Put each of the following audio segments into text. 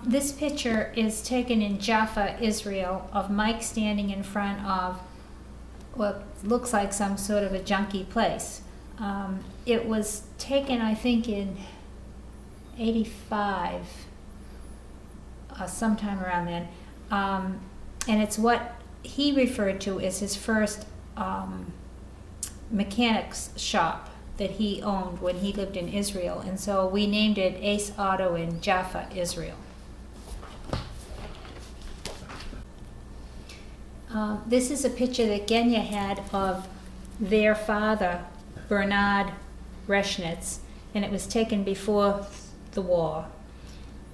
This picture is taken in Jaffa, Israel, of Mike standing in front of what looks like some sort of a junky place. It was taken, I think, in '85, sometime around then. And it's what he referred to as his first mechanics shop that he owned when he lived in Israel. And so we named it Ace Auto in Jaffa, Israel. This is a picture that Genya had of their father, Bernard Reschnitz, and it was taken before the war.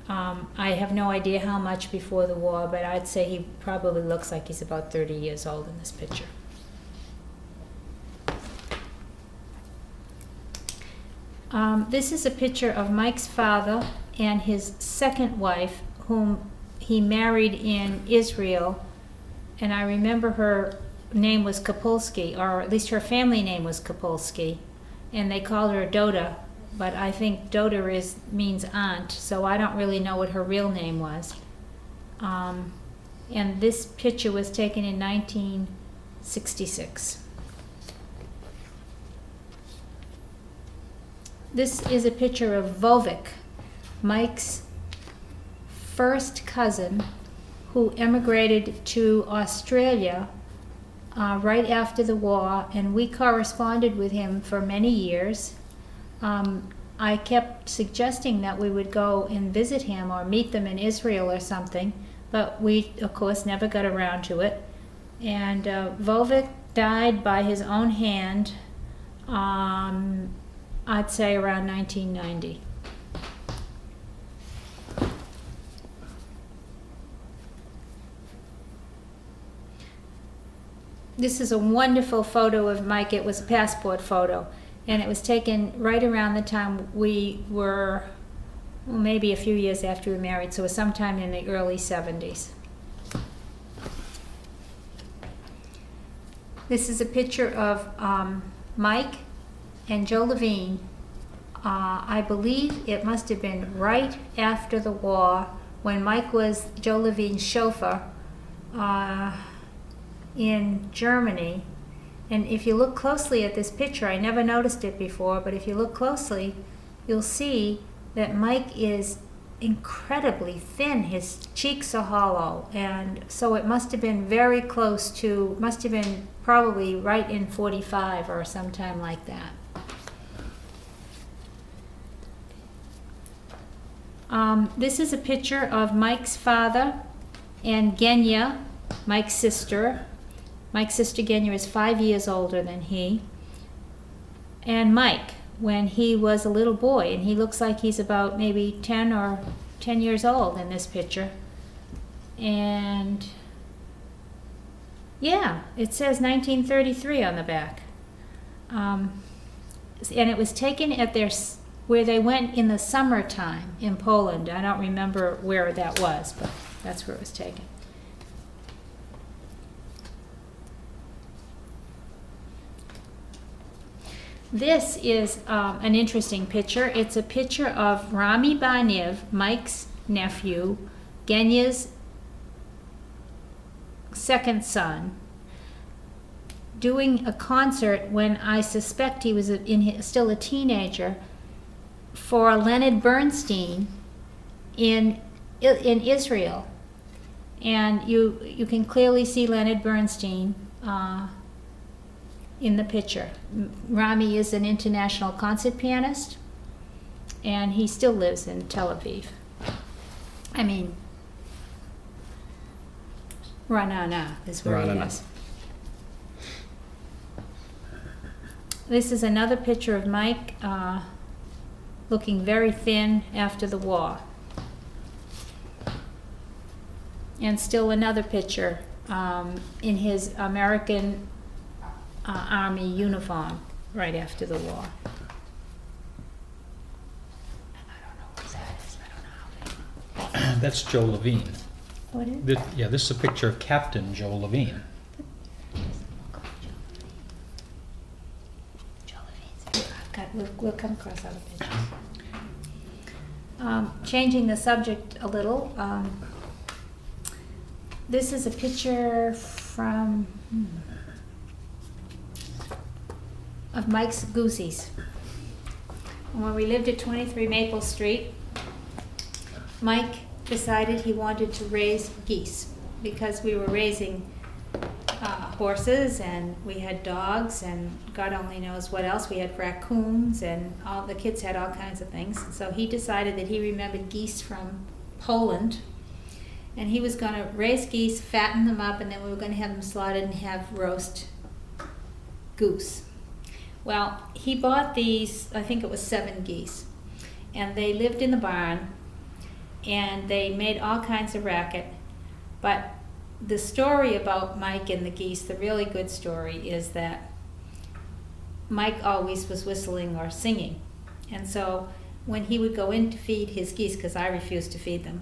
I have no idea how much before the war, but I'd say he probably looks like he's about 30 years old in this picture. This is a picture of Mike's father and his second wife, whom he married in Israel, and I remember her name was Kapulski, or at least her family name was Kapulski, and they called her Doda, but I think Doda means aunt, so I don't really know what her real name was. And this picture was taken in 1966. This is a picture of Vovik, Mike's first cousin, who emigrated to Australia right after the war, and we corresponded with him for many years. I kept suggesting that we would go and visit him or meet them in Israel or something, but we, of course, never got around to it. And Vovik died by his own hand, I'd say around 1990. This is a wonderful photo of Mike. It was a passport photo, and it was taken right around the time we were, well, maybe a few years after we were married, so it was sometime in the early 70s. This is a picture of Mike and Joe Levine. I believe it must have been right after the war, when Mike was Joe Levine's chauffeur in Germany. And if you look closely at this picture, I never noticed it before, but if you look closely, you'll see that Mike is incredibly thin. His cheeks are hollow, and so it must have been very close to, must have been probably right in 45 or sometime like that. This is a picture of Mike's father and Genya, Mike's sister. Mike's sister Genya is 5 years older than he. And Mike, when he was a little boy, and he looks like he's about maybe 10 years old in this picture. And yeah, it says 1933 on the back. And it was taken at where they went in the summertime in Poland. I don't remember where that was, but that's where it was taken. This is an interesting picture. It's a picture of Rami Baniv, Mike's nephew, Genya's second son, doing a concert when I suspect he was still a teenager, for Leonard Bernstein in Israel. And you can clearly see Leonard Bernstein in the picture. Rami is an international concert pianist, and he still lives in Tel Aviv. I mean, Ra'anana is where he is. This is another picture of Mike looking very thin after the war. And still another picture in his American Army uniform right after the war. I don't know what that is. I don't know how That's Joe Levine. What is This, yeah, this is a picture of Captain Joe Levine. Joe Levine's. We'll come across other pictures. Changing the subject a little, this is a picture from of Mike's goosies. When we lived at 23 Maple Street, Mike decided he wanted to raise geese because we were raising horses, and we had dogs, and God only knows what else. We had raccoons, and all the kids had all kinds of things. So he decided that he remembered geese from Poland, and he was going to raise geese, fatten them up, and then we were going to have them slaughtered and have roast goose. Well, he bought these, I think it was 7 geese, and they lived in the barn, and they made all kinds of racket. But the story about Mike and the geese, the really good story, is that Mike always was whistling or singing. And so when he would go in to feed his geese, because I refused to feed them,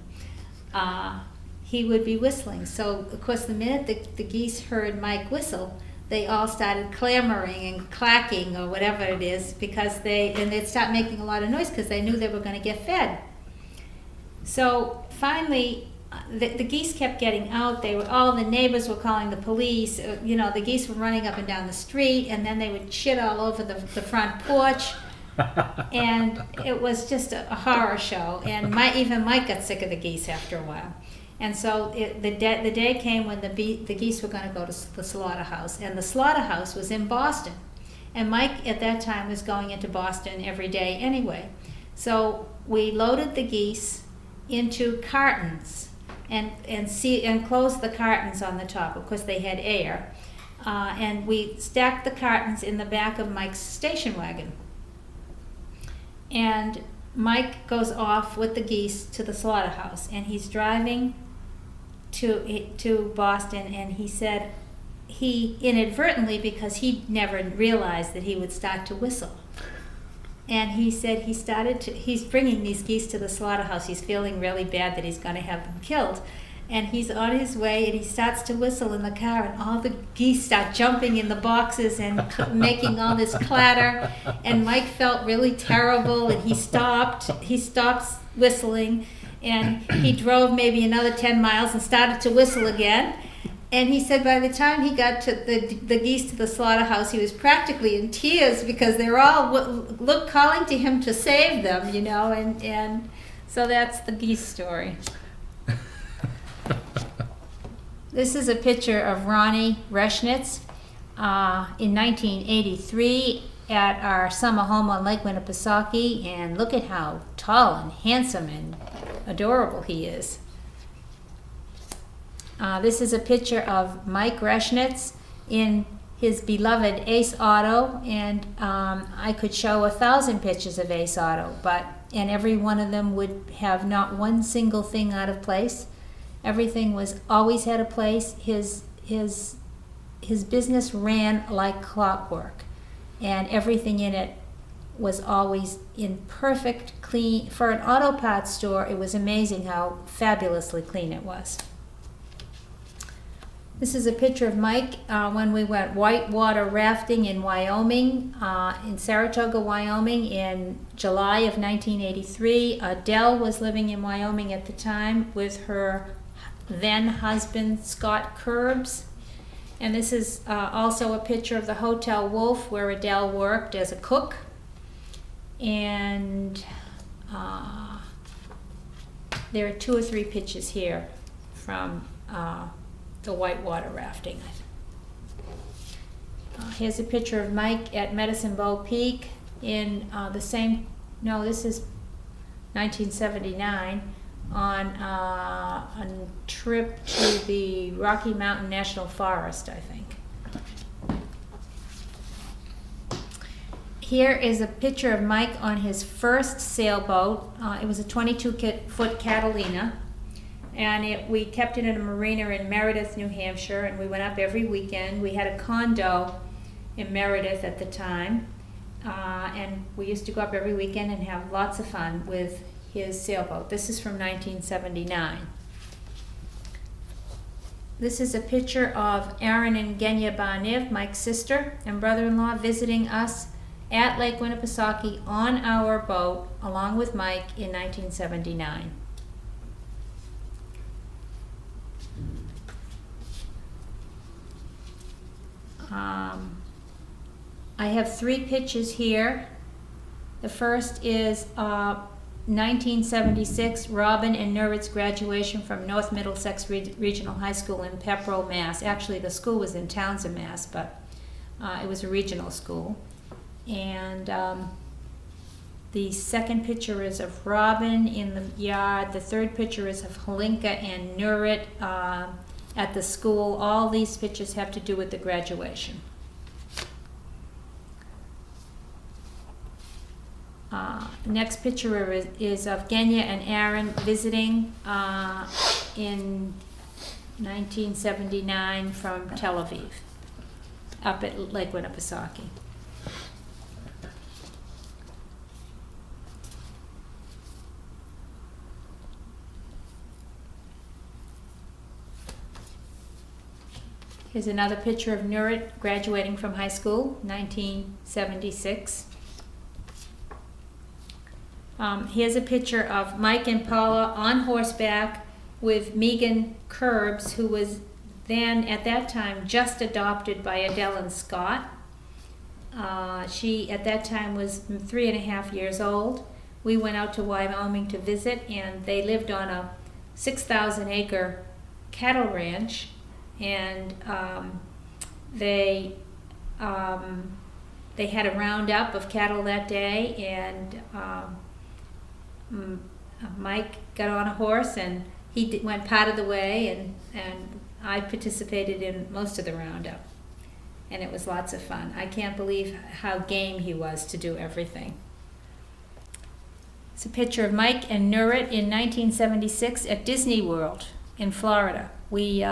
he would be whistling. So, of course, the minute the geese heard Mike whistle, they all started clamoring and clacking or whatever it is, because they'd start making a lot of noise because they knew they were going to get fed. So finally, the geese kept getting out. All the neighbors were calling the police. The geese were running up and down the street, and then they would shit all over the front porch. And it was just a horror show. And even Mike got sick of the geese after a while. And so the day came when the geese were going to go to the slaughterhouse. And the slaughterhouse was in Boston. And Mike at that time was going into Boston every day anyway. So we loaded the geese into cartons and closed the cartons on the top. Of course, they had air. And we stacked the cartons in the back of Mike's station wagon. And Mike goes off with the geese to the slaughterhouse, and he's driving to Boston, and he said he inadvertently, because he never realized that he would start to whistle. And he said he's bringing these geese to the slaughterhouse. He's feeling really bad that he's going to have them killed. And he's on his way, and he starts to whistle in the car, and all the geese start jumping in the boxes and making all this clatter. And Mike felt really terrible, and he stopped whistling, and he drove maybe another 10 miles and started to whistle again. And he said by the time he got to the geese to the slaughterhouse, he was practically in tears because they were all calling to him to save them, and so that's the geese story. This is a picture of Ronnie Reschnitz in 1983 at our summer home on Lake Winnipesaukee, and look at how tall and handsome and adorable he is. This is a picture of Mike Reschnitz in his beloved Ace Auto, and I could show 1,000 pictures of Ace Auto, and every one of them would have not one single thing out of place. Everything always had a place. His business ran like clockwork, and everything in it was always in perfect clean. For an auto parts store, it was amazing how fabulously clean it was. This is a picture of Mike when we went whitewater rafting in Wyoming, in Saratoga, Wyoming, in July of 1983. Adele was living in Wyoming at the time with her then husband, Scott Curbs. And this is also a picture of the Hotel Wolf where Adele worked as a cook. And there are 2 or 3 pictures here from the whitewater rafting. Here's a picture of Mike at Medicine Bow Peak in this is 1979, on a trip to the Rocky Mountain National Forest, I think. Here is a picture of Mike on his first sailboat. It was a 22-foot Catalina, and we kept it in a marina in Meredith, New Hampshire, and we went up every weekend. We had a condo in Meredith at the time, and we used to go up every weekend and have lots of fun with his sailboat. This is from 1979. This is a picture of Aaron and Genya Barniv, Mike's sister and brother-in-law, visiting us at Lake Winnipesaukee on our boat along with Mike in 1979. I have 3 pictures here. The first is 1976, Robin and Nurit's graduation from North Middlesex Regional High School in Pepperell, Mass. Actually, the school was in Townsend, Mass, but it was a regional school. And the second picture is of Robin in the yard. The third picture is of Halinka and Nurit at the school. All these pictures have to do with the graduation. Next picture is of Genya and Aaron visiting in 1979 from Tel Aviv, up at Lake Winnipesaukee. Here's another picture of Nurit graduating from high school, 1976. Here's a picture of Mike and Paula on horseback with Megan Curbs, who was then, at that time, just adopted by Adele and Scott. She, at that time, was 3.5 years old. We went out to Wyoming to visit, and they lived on a 6,000-acre cattle ranch, and they had a roundup of cattle that day, and Mike got on a horse and he went part of the way, and I participated in most of the roundup, and it was lots of fun. I can't believe how game he was to do everything. It's a picture of Mike and Nurit in 1976 at Disney World in Florida. We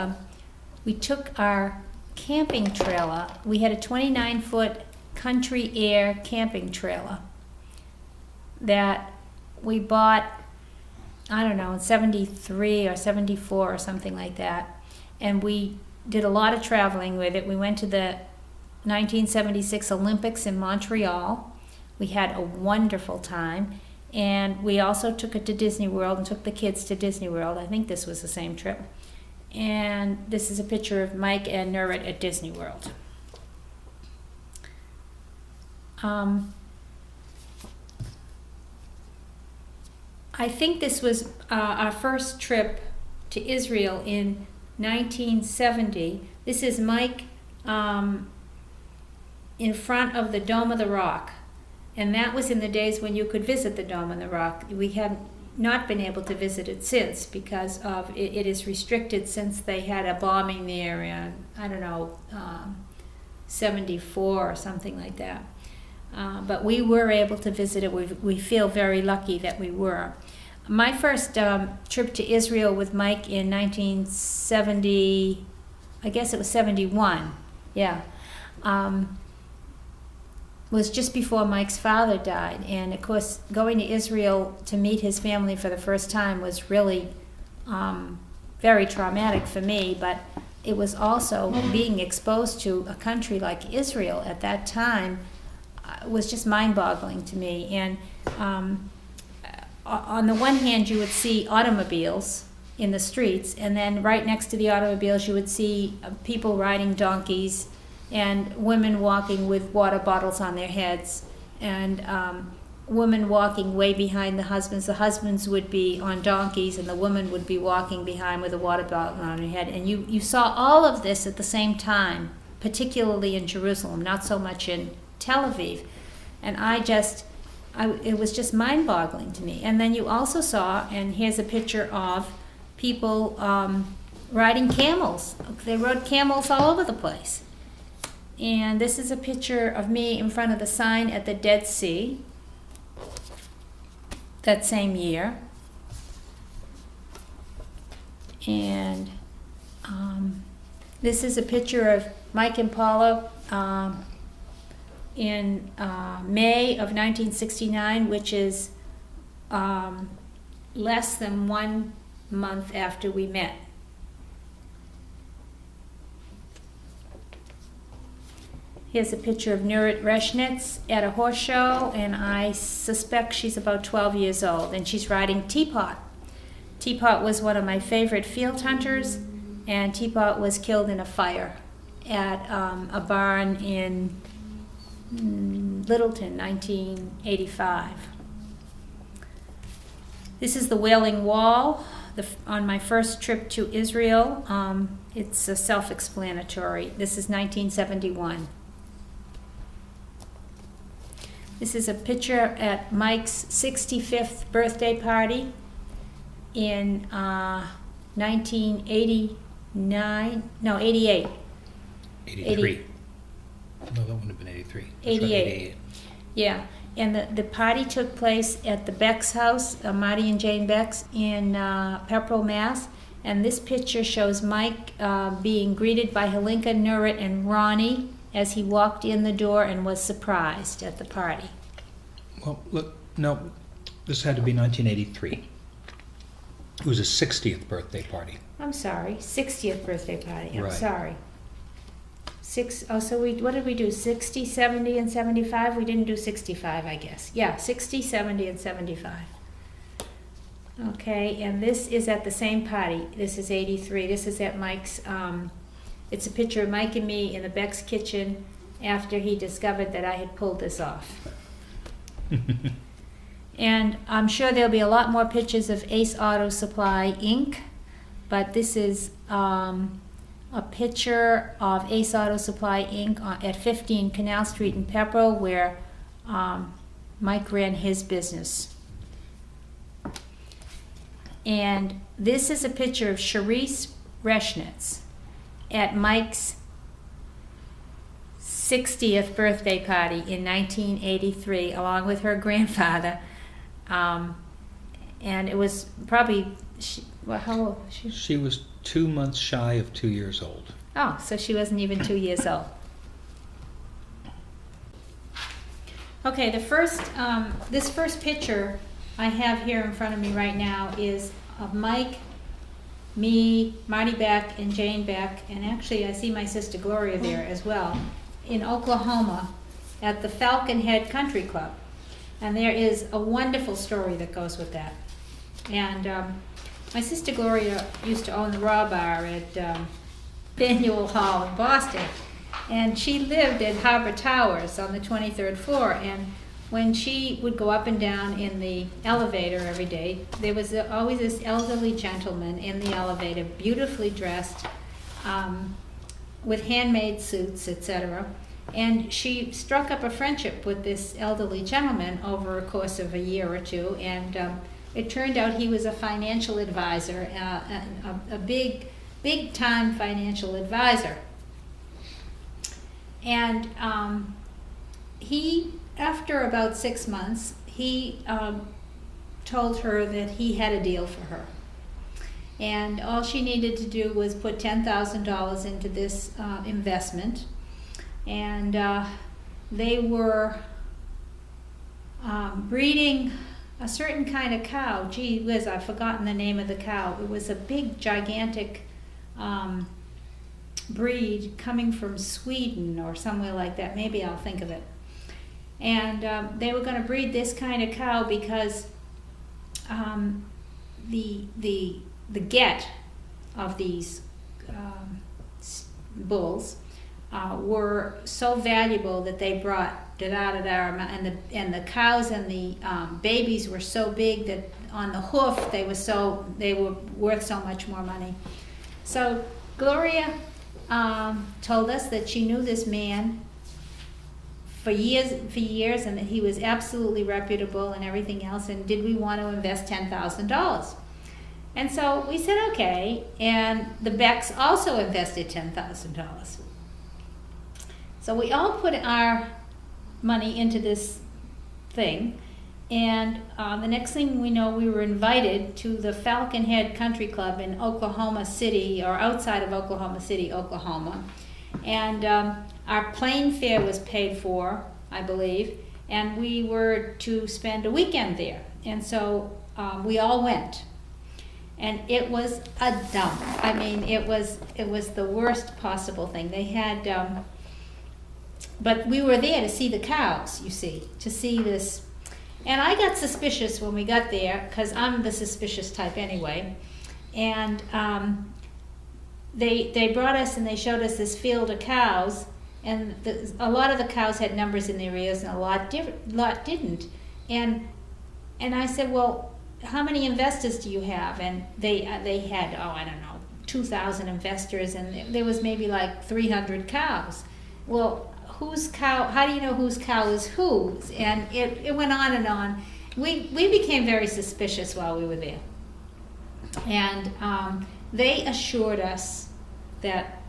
took our camping trailer. We had a 29-foot Country Air camping trailer that we bought, I don't know, in 73 or 74 or something like that. And we did a lot of traveling with it. We went to the 1976 Olympics in Montreal. We had a wonderful time. And we also took it to Disney World and took the kids to Disney World. I think this was the same trip. And this is a picture of Mike and Nurit at Disney World. I think this was our first trip to Israel in 1970. This is Mike in front of the Dome of the Rock. And that was in the days when you could visit the Dome of the Rock. We have not been able to visit it since because of it is restricted since they had a bombing there in, I don't know, 74 or something like that. But we were able to visit it. We feel very lucky that we were. My first trip to Israel with Mike in 1970, I guess it was 71, yeah, was just before Mike's father died. And of course, going to Israel to meet his family for the first time was really very traumatic for me, but it was also being exposed to a country like Israel at that time was just mind-boggling to me. And on the one hand, you would see automobiles in the streets, and then right next to the automobiles, you would see people riding donkeys and women walking with water bottles on their heads, and women walking way behind the husbands. The husbands would be on donkeys, and the woman would be walking behind with a water bottle on her head. And you saw all of this at the same time, particularly in Jerusalem, not so much in Tel Aviv. And it was just mind-boggling to me. And then you also saw, and here's a picture of people riding camels. They rode camels all over the place. And this is a picture of me in front of the sign at the Dead Sea that same year. And this is a picture of Mike and Paula in May of 1969, which is less than 1 month after we met. Here's a picture of Nurit Reshnitz at a horse show, and I suspect she's about 12 years old, and she's riding Teapot. Teapot was one of my favorite field hunters, and Teapot was killed in a fire at a barn in Littleton, 1985. This is the Wailing Wall on my first trip to Israel. It's self-explanatory. This is 1971. This is a picture at Mike's 65th birthday party in 1989, no, 88. 83. No, that wouldn't have been 83. That's right, 88. Yeah, and the party took place at the Beck's house, Marty and Jane Beck's in Pepperell, Mass. And this picture shows Mike being greeted by Helinka, Nurit, and Ronnie as he walked in the door and was surprised at the party. Well, look, no, this had to be 1983. It was his 60th birthday party. I'm sorry, 60th birthday party. I'm Right. sorry. So what did we do? 60, 70, and 75? We didn't do 65, I guess. Yeah, 60, 70, and 75. Okay, and this is at the same party. This is 83. This is at Mike's. It's a picture of Mike and me in the Beck's kitchen after he discovered that I had pulled this off. And I'm sure there'll be a lot more pictures of Ace Auto Supply Inc., but this is a picture of Ace Auto Supply Inc. At 15 Canal Street in Pepperell, where Mike ran his business. And this is a picture of Charisse Reshnitz at Mike's 60th birthday party in 1983, along with her grandfather. And it was probably, how old was she? She was 2 months shy of 2 years old. Oh, so she wasn't even 2 years old. Okay, this first picture I have here in front of me right now is of Mike, me, Marty Beck, and Jane Beck, and actually I see my sister Gloria there as well, in Oklahoma at the Falcon Head Country Club. And there is a wonderful story that goes with that. And my sister Gloria used to own the Raw Bar at Faneuil Hall in Boston. And she lived at Harbor Towers on the 23rd floor. And when she would go up and down in the elevator every day, there was always this elderly gentleman in the elevator, beautifully dressed, with handmade suits, etc. And she struck up a friendship with this elderly gentleman over a course of a year or two, and it turned out he was a financial advisor, a big-time financial advisor. And he, after about 6 months, he told her that he had a deal for her. And all she needed to do was put $10,000 into this investment. And they were breeding a certain kind of cow. Gee whiz, I've forgotten the name of the cow. It was a big, gigantic breed coming from Sweden or somewhere like that. Maybe I'll think of it. And they were going to breed this kind of cow because the get of these bulls were so valuable that they brought and the cows and the babies were so big that on the hoof they were worth so much more money. So Gloria told us that she knew this man for years and that he was absolutely reputable and everything else, and did we want to invest $10,000? And so we said okay, and the Becks also invested $10,000. So we all put our money into this thing, and the next thing we know, we were invited to the Falcon Head Country Club in Oklahoma City, or outside of Oklahoma City, Oklahoma. And our plane fare was paid for, I believe, and we were to spend a weekend there. And so we all went. And it was a dump. I mean, it was the worst possible thing. They had but we were there to see the cows, you see, to see this. And I got suspicious when we got there, because I'm the suspicious type anyway. And they brought us and they showed us this field of cows, and a lot of the cows had numbers in their ears and a lot didn't. And I said, well, how many investors do you have? And they had, I don't know, 2,000 investors, and there was maybe like 300 cows. Well, whose cow, how do you know whose cow is whose? And it went on and on. We became very suspicious while we were there. And they assured us that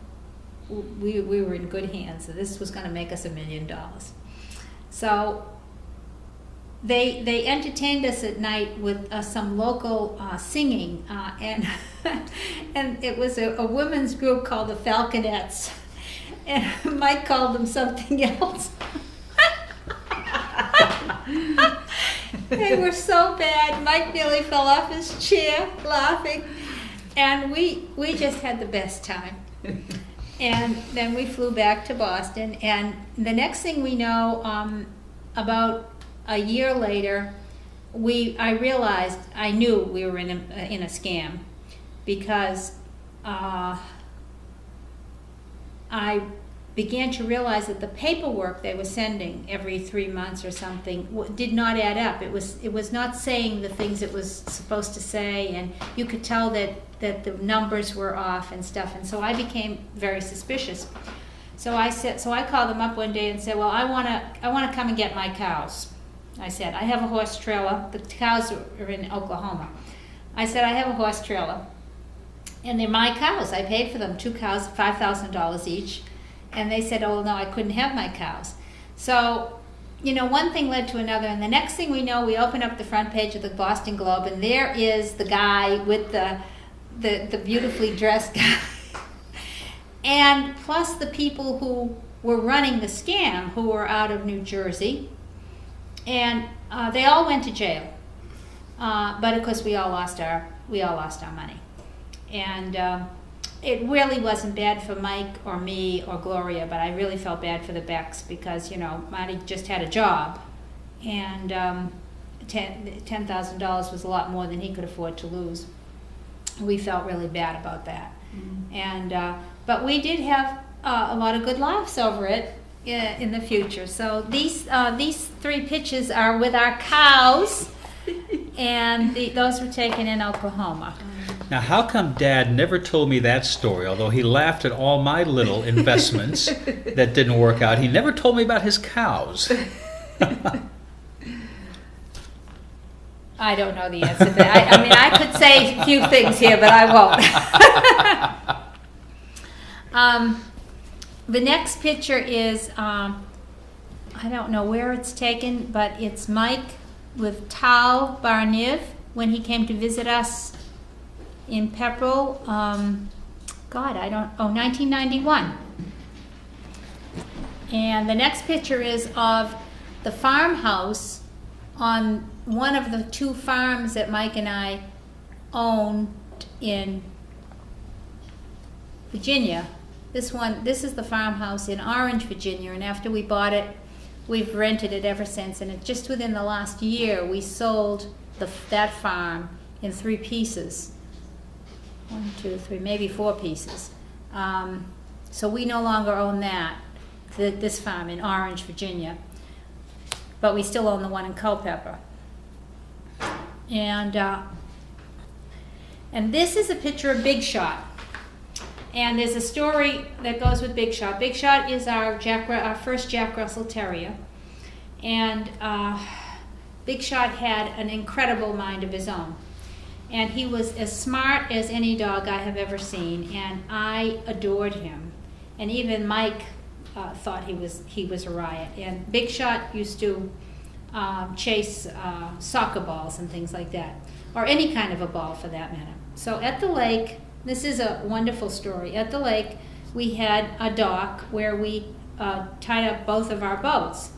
we were in good hands, that this was going to make us $1 million. So they entertained us at night with some local singing, and and it was a women's group called the Falconettes, and Mike called them something else. They were so bad. Mike nearly fell off his chair laughing, and we just had the best time. And then we flew back to Boston, and the next thing we know, about a year later, I knew we were in a scam, because I began to realize that the paperwork they were sending every 3 months or something did not add up. It was not saying the things it was supposed to say, and you could tell that the numbers were off and stuff. And so I became very suspicious. So I called them up one day and said, well, I want to come and get my cows. I said, I have a horse trailer. The cows are in Oklahoma. I said, I have a horse trailer, and they're my cows. I paid for them, 2 cows, $5,000 each. And they said, oh, no, I couldn't have my cows. So, one thing led to another, and the next thing we know, we open up the front page of the Boston Globe, and there is the guy with the beautifully dressed guy. And plus the people who were running the scam, who were out of New Jersey. And they all went to jail. But of course we all lost our money. And it really wasn't bad for Mike or me or Gloria, but I really felt bad for the Becks, because Marty just had a job, and $10,000 was a lot more than he could afford to lose. We felt really bad about that. Mm-hmm. And but we did have a lot of good laughs over it in the future. So these 3 pictures are with our cows, and those were taken in Oklahoma. Now, how come Dad never told me that story, although he laughed at all my little investments that didn't work out? He never told me about his cows. I don't know the answer to that. I mean, I could say a few things here, but I won't. The next picture is, I don't know where it's taken, but it's Mike with Tal Barniv when he came to visit us in Pepperell, 1991. And the next picture is of the farmhouse on one of the 2 farms that Mike and I owned in Virginia. This is the farmhouse in Orange, Virginia, and after we bought it, we've rented it ever since. And just within the last year, we sold that farm in 3 pieces. 1, 2, 3, maybe 4 pieces. So we no longer own this farm in Orange, Virginia, but we still own the one in Culpeper. And this is a picture of Big Shot. And there's a story that goes with Big Shot. Big Shot is our first Jack Russell Terrier. And Big Shot had an incredible mind of his own. And he was as smart as any dog I have ever seen, and I adored him. And even Mike thought he was a riot. And Big Shot used to chase soccer balls and things like that, or any kind of a ball for that matter. So at the lake, this is a wonderful story. At the lake, we had a dock where we tied up both of our boats.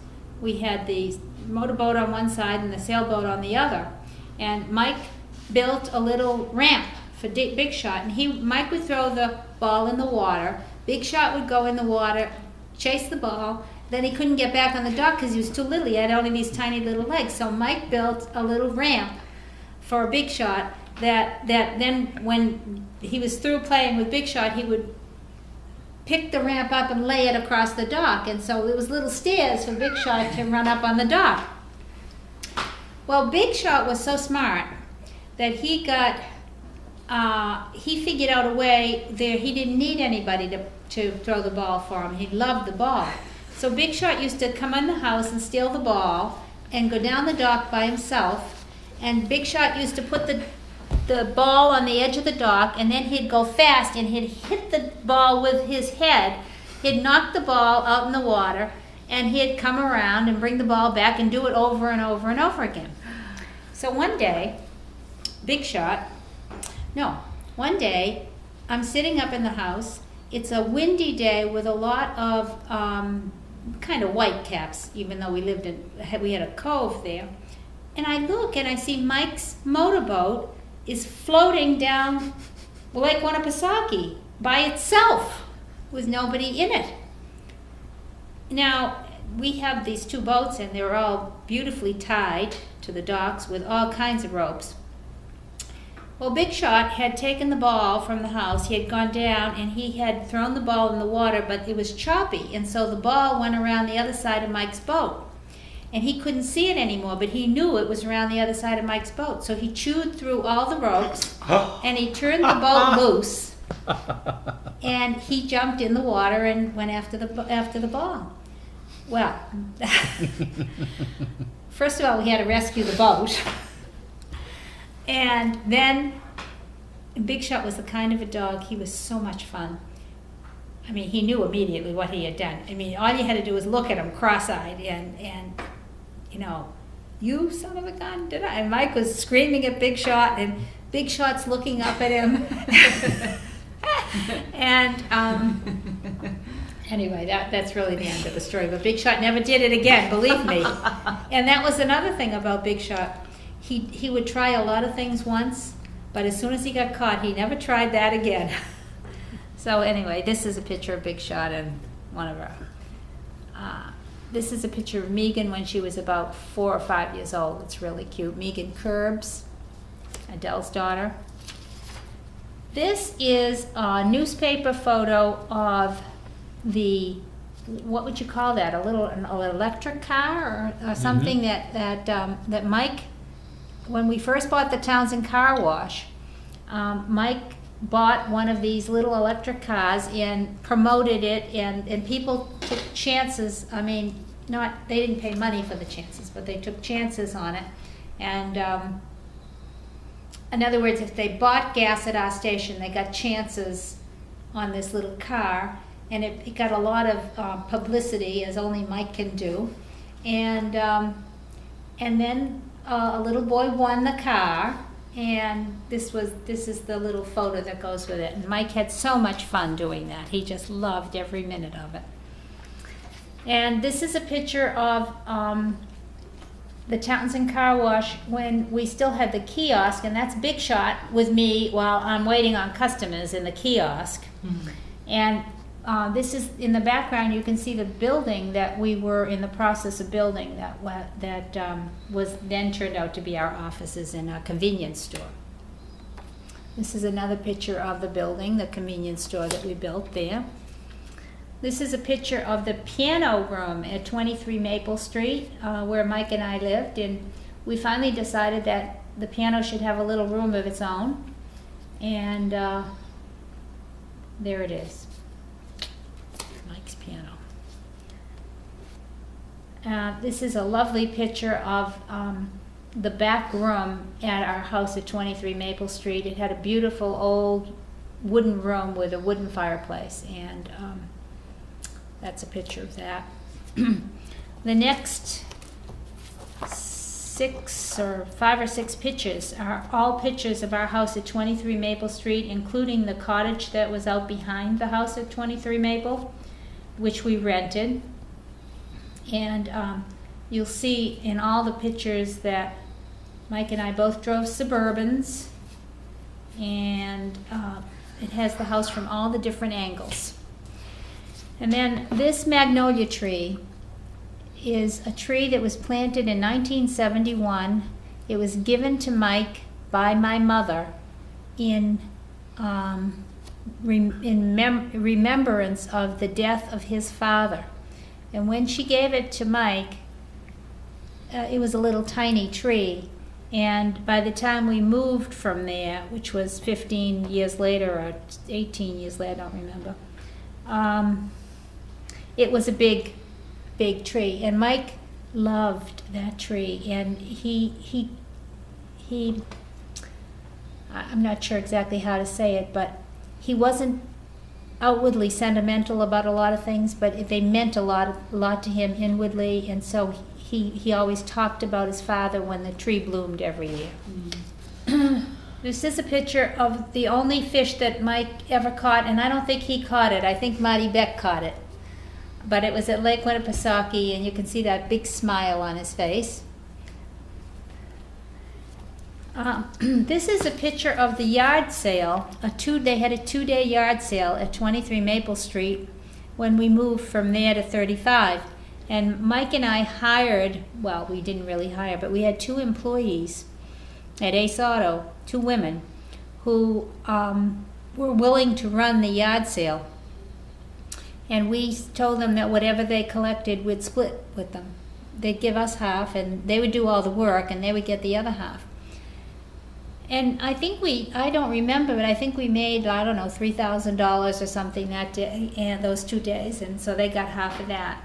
We had the motorboat on one side and the sailboat on the other. And Mike built a little ramp for Big Shot, and Mike would throw the ball in the water. Big Shot would go in the water, chase the ball, then he couldn't get back on the dock because he was too little. He had only these tiny little legs. So Mike built a little ramp for Big Shot that then when he was through playing with Big Shot, he would pick the ramp up and lay it across the dock. And so there was little stairs for Big Shot to run up on the dock. Well, Big Shot was so smart that he figured out a way there. He didn't need anybody to throw the ball for him. He loved the ball. So Big Shot used to come in the house and steal the ball and go down the dock by himself. And Big Shot used to put the ball on the edge of the dock, and then he'd go fast and he'd hit the ball with his head. He'd knock the ball out in the water, and he'd come around and bring the ball back and do it over and over and over again. So one day, one day, I'm sitting up in the house. It's a windy day with a lot of kind of white caps, even though we had a cove there. And I look and I see Mike's motorboat is floating down Lake Winnipesaukee by itself with nobody in it. Now, we have these two boats and they're all beautifully tied to the docks with all kinds of ropes. Well, Big Shot had taken the ball from the house. He had gone down and he had thrown the ball in the water, but it was choppy, and so the ball went around the other side of Mike's boat. And he couldn't see it anymore, but he knew it was around the other side of Mike's boat. So he chewed through all the ropes, and he turned the boat loose, and he jumped in the water and went after the ball. Well, first of all, we had to rescue the boat. And then Big Shot was the kind of a dog, he was so much fun. I mean, he knew immediately what he had done. I mean, all you had to do was look at him cross-eyed and you know, you son of a gun, did I? And Mike was screaming at Big Shot, and Big Shot's looking up at him. And anyway, that's really the end of the story. But Big Shot never did it again, believe me. And that was another thing about Big Shot. He would try a lot of things once, but as soon as he got caught, he never tried that again. So anyway, this is a picture of Big Shot and one of our... this is a picture of Megan when she was about 4 or 5 years old. It's really cute. Megan Curbs, Adele's daughter. This is a newspaper photo of what would you call that? An electric car or something that Mike, when we first bought the Townsend Car Wash, Mike bought one of these little electric cars and promoted it, and people took chances. I mean, they didn't pay money for the chances, but they took chances on it. And in other words, if they bought gas at our station, they got chances on this little car, and it got a lot of publicity, as only Mike can do. And then a little boy won the car. And this is the little photo that goes with it. And Mike had so much fun doing that. He just loved every minute of it. And this is a picture of the Townsend Car Wash when we still had the kiosk, and that's Big Shot with me while I'm waiting on customers in the kiosk. Mm-hmm. And this is in the background. You can see the building that we were in the process of building that was then turned out to be our offices in a convenience store. This is another picture of the building, the convenience store that we built there. This is a picture of the piano room at 23 Maple Street, where Mike and I lived, and we finally decided that the piano should have a little room of its own, and there it is. Mike's piano. This is a lovely picture of the back room at our house at 23 Maple Street. It had a beautiful old wooden room with a wooden fireplace, and that's a picture of that. The next 5 or 6 pictures are all pictures of our house at 23 Maple Street, including the cottage that was out behind the house at 23 Maple, which we rented. And you'll see in all the pictures that Mike and I both drove Suburbans, and it has the house from all the different angles. And then this magnolia tree is a tree that was planted in 1971. It was given to Mike by my mother in remembrance of the death of his father. And when she gave it to Mike, it was a little tiny tree. And by the time we moved from there, which was 15 years later or 18 years later, I don't remember, it was a big tree. And Mike loved that tree. And he I'm not sure exactly how to say it, but he wasn't outwardly sentimental about a lot of things, but they meant a lot to him inwardly, and so he always talked about his father when the tree bloomed every year. This is a picture of the only fish that Mike ever caught, and I don't think he caught it. I think Marty Beck caught it. But it was at Lake Winnipesaukee, and you can see that big smile on his face. This is a picture of the yard sale. They had a 2-day yard sale at 23 Maple Street when we moved from there to 35. And Mike and I hired, well, we didn't really hire, but we had 2 employees at Ace Auto, 2 women, who were willing to run the yard sale. And we told them that whatever they collected, we'd split with them. They'd give us half, and they would do all the work, and they would get the other half. And I think I don't remember, but I think we made, I don't know, $3,000 or something that day, and those 2 days, and so they got half of that.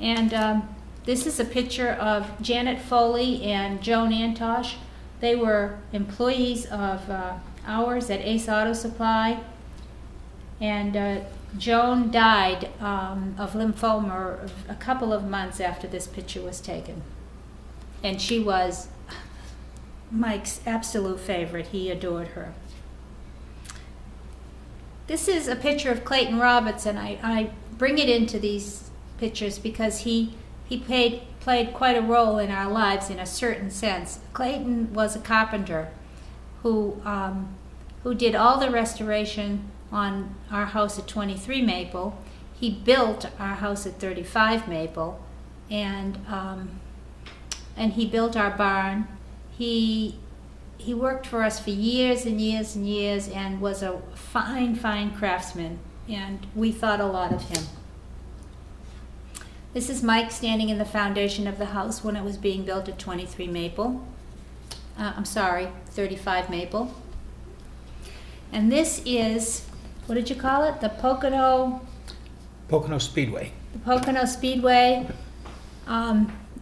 And this is a picture of Janet Foley and Joan Antosh. They were employees of ours at Ace Auto Supply, and Joan died of lymphoma a couple of months after this picture was taken. And she was Mike's absolute favorite. He adored her. This is a picture of Clayton Robertson. I bring it into these pictures because he played quite a role in our lives in a certain sense. Clayton was a carpenter who did all the restoration on our house at 23 Maple. He built our house at 35 Maple, and he built our barn. He worked for us for years and years and years and was a fine craftsman, and we thought a lot of him. This is Mike standing in the foundation of the house when it was being built at 23 Maple. 35 Maple. And this is, what did you call it? The Pocono Speedway. The Pocono Speedway.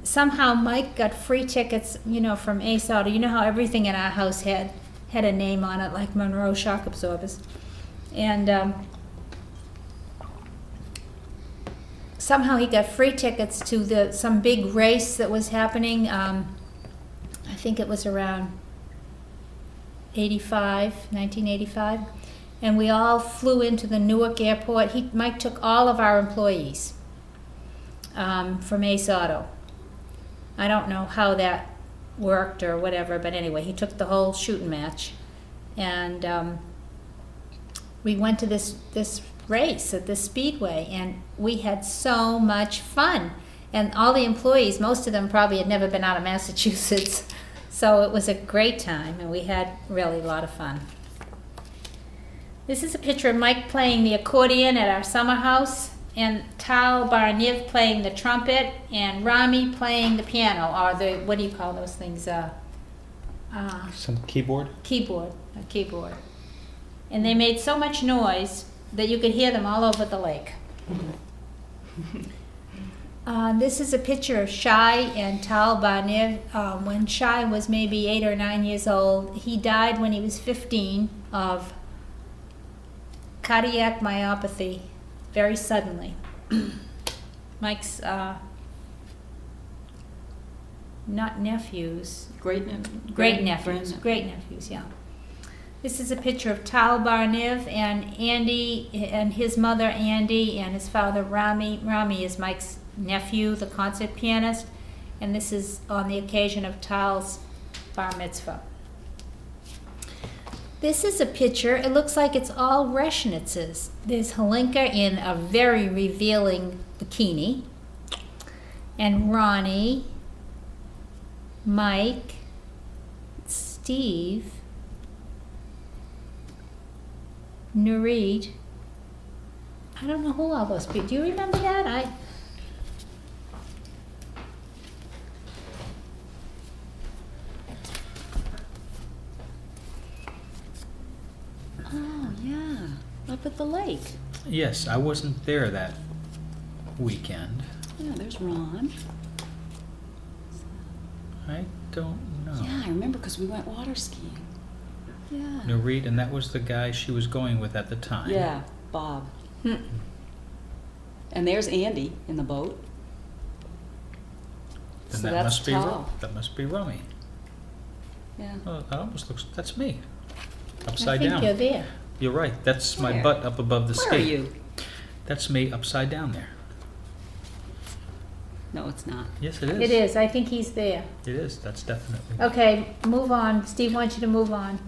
Somehow Mike got free tickets, from Ace Auto. You know how everything in our house had a name on it, like Monroe shock absorbers. And somehow he got free tickets to some big race that was happening. I think it was around 1985. And we all flew into the Newark airport. Mike took all of our employees from Ace Auto. I don't know how that worked or whatever, but anyway, he took the whole shooting match. And we went to this race at the Speedway, and we had so much fun. And all the employees, most of them probably had never been out of Massachusetts, so it was a great time, and we had really a lot of fun. This is a picture of Mike playing the accordion at our summer house, and Tal Barniv playing the trumpet, and Rami playing the piano, or what do you call those things? Some keyboard? A keyboard. And they made so much noise that you could hear them all over the lake. This is a picture of Shai and Tal Barniv. When Shai was maybe 8 or 9 years old, he died when he was 15 of cardiac myopathy, very suddenly. Mike's not nephews. Great nephews, yeah. This is a picture of Tal Barniv and Andy and his mother Andy and his father Rami. Rami is Mike's nephew, the concert pianist, and this is on the occasion of Tal's bar mitzvah. This is a picture, it looks like it's all Reshnitzes. There's Helinka in a very revealing bikini. and Ronnie, Mike, Steve, Nurit. I don't know who all those people. Do you remember that? Oh, yeah. Up at the lake. Yes, I wasn't there that weekend. Yeah, there's Ron. I don't know. Yeah, I remember because we went water skiing. Yeah. Nurit, and that was the guy she was going with at the time. Yeah, Bob. And there's Andy in the boat. Then So that that's must be tall. that must be Rummy. Yeah. Oh, that almost looks. That's me. I Upside think down. you're there. You're right. That's my Where? butt up above the Where skate. are you? That's me upside down there. No, it's not. Yes, it is. It is. I think he's there. It is. That's definitely. Okay, move on. Steve wants you to move on.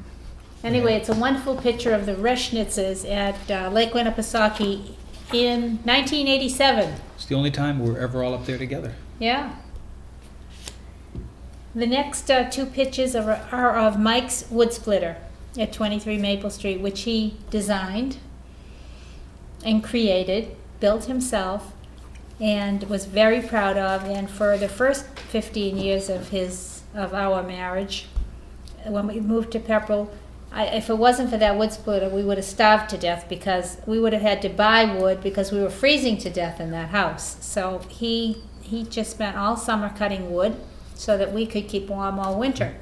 Anyway, Yeah. it's a wonderful picture of the Reschnitzes at Lake Winnipesaukee in 1987. It's the only time we're ever all up there together. Yeah. The next two pictures are of Mike's wood splitter at 23 Maple Street, which he designed and created, built himself, and was very proud of. And for the first 15 years of our marriage, when we moved to Pepperell, if it wasn't for that wood splitter, we would have starved to death because we would have had to buy wood because we were freezing to death in that house. So he just spent all summer cutting wood so that we could keep warm all winter.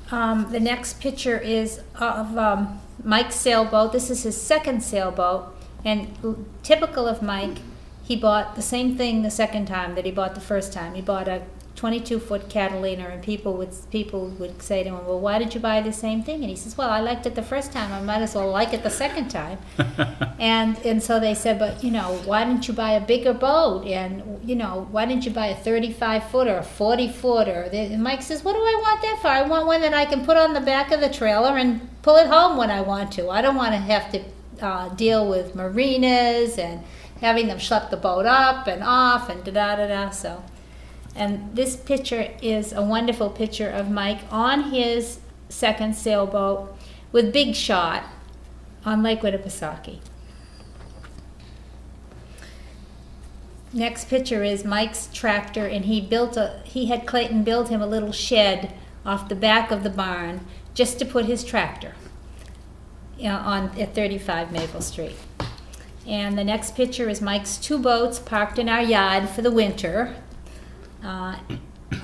The next picture is of Mike's sailboat. This is his second sailboat, and typical of Mike, he bought the same thing the second time that he bought the first time. He bought a 22-foot Catalina, and people would say to him, well, why did you buy the same thing? And he says, well, I liked it the first time, I might as well like it the second time. and so they said, but why didn't you buy a bigger boat? And why didn't you buy a 35-footer, a 40-footer? And Mike says, what do I want that for? I want one that I can put on the back of the trailer and pull it home when I want to. I don't want to have to deal with marinas and having them schlep the boat up and off and da-da-da-da. So. And this picture is a wonderful picture of Mike on his second sailboat with Big Shot on Lake Winnipesaukee. Next picture is Mike's tractor, and he had Clayton build him a little shed off the back of the barn just to put his tractor at 35 Maple Street. And the next picture is Mike's two boats parked in our yard for the winter.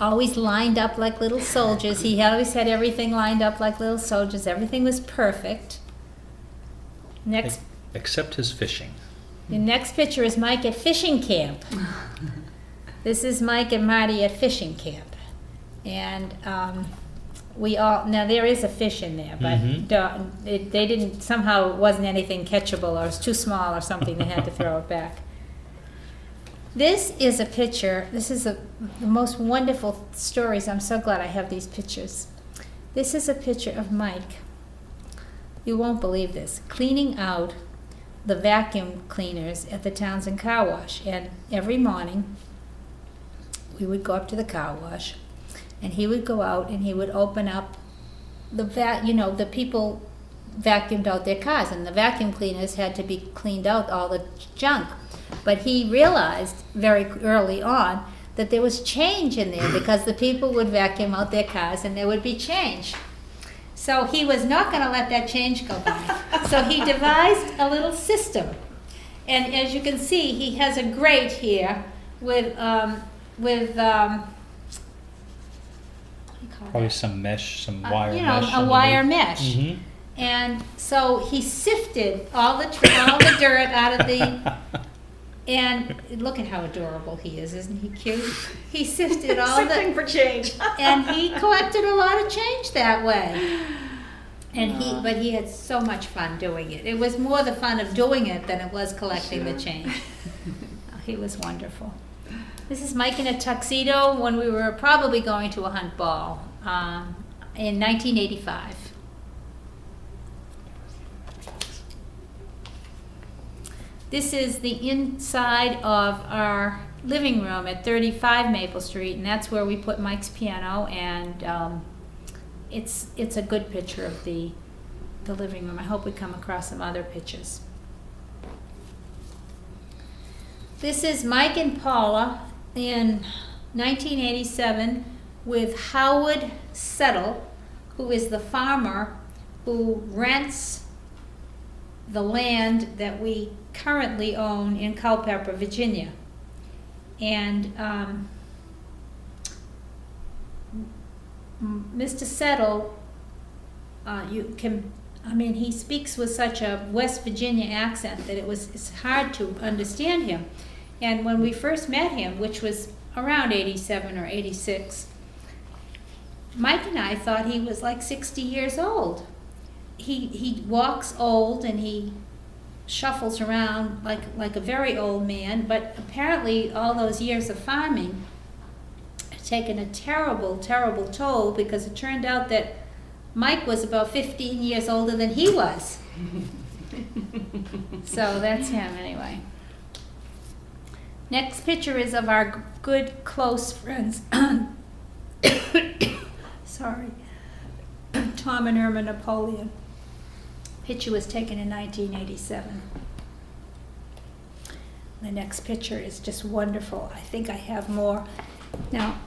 Always lined up like little soldiers. He always had everything lined up like little soldiers. Everything was perfect. Next, Except his fishing. the next picture is Mike at fishing camp. This is Mike and Marty at fishing camp. And now there is a fish in there, but they didn't, somehow it wasn't anything catchable, or it was too small or something, they had to throw it back. This is a picture, this is the most wonderful stories. I'm so glad I have these pictures. This is a picture of Mike. You won't believe this. Cleaning out the vacuum cleaners at the Townsend Car Wash. And every morning, we would go up to the car wash, and he would go out and he would open up the people vacuumed out their cars, and the vacuum cleaners had to be cleaned out, all the junk. But he realized very early on that there was change in there because the people would vacuum out their cars and there would be change. So he was not going to let that change go by. So he devised a little system. And as you can see, he has a grate here with what do you call Probably that? some mesh, some wire mesh. A underneath. wire mesh. Mhm. And so he sifted all the dirt out of the, and look at how adorable he is, isn't he cute? He sifted all Something for change. and he collected a lot of change that way. And but he had so much fun doing it. It was more the fun of doing it than it was collecting the change. He was wonderful. This is Mike in a tuxedo when we were probably going to a hunt ball in 1985. This is the inside of our living room at 35 Maple Street, and that's where we put Mike's piano, and it's a good picture of the living room. I hope we come across some other pictures. This is Mike and Paula in 1987 with Howard Settle, who is the farmer who rents the land that we currently own in Culpeper, Virginia. And Mr. Settle, he speaks with such a West Virginia accent that it's hard to understand him. And when we first met him, which was around 87 or 86, Mike and I thought he was like 60 years old. He walks old and he shuffles around like a very old man, but apparently all those years of farming had taken a terrible, terrible toll, because it turned out that Mike was about 15 years older than he was. So that's him anyway. Next picture is of our good close friends. Sorry. Tom and Irma Napoleon. Picture was taken in 1987. The next picture is just wonderful. I think I have more. Now,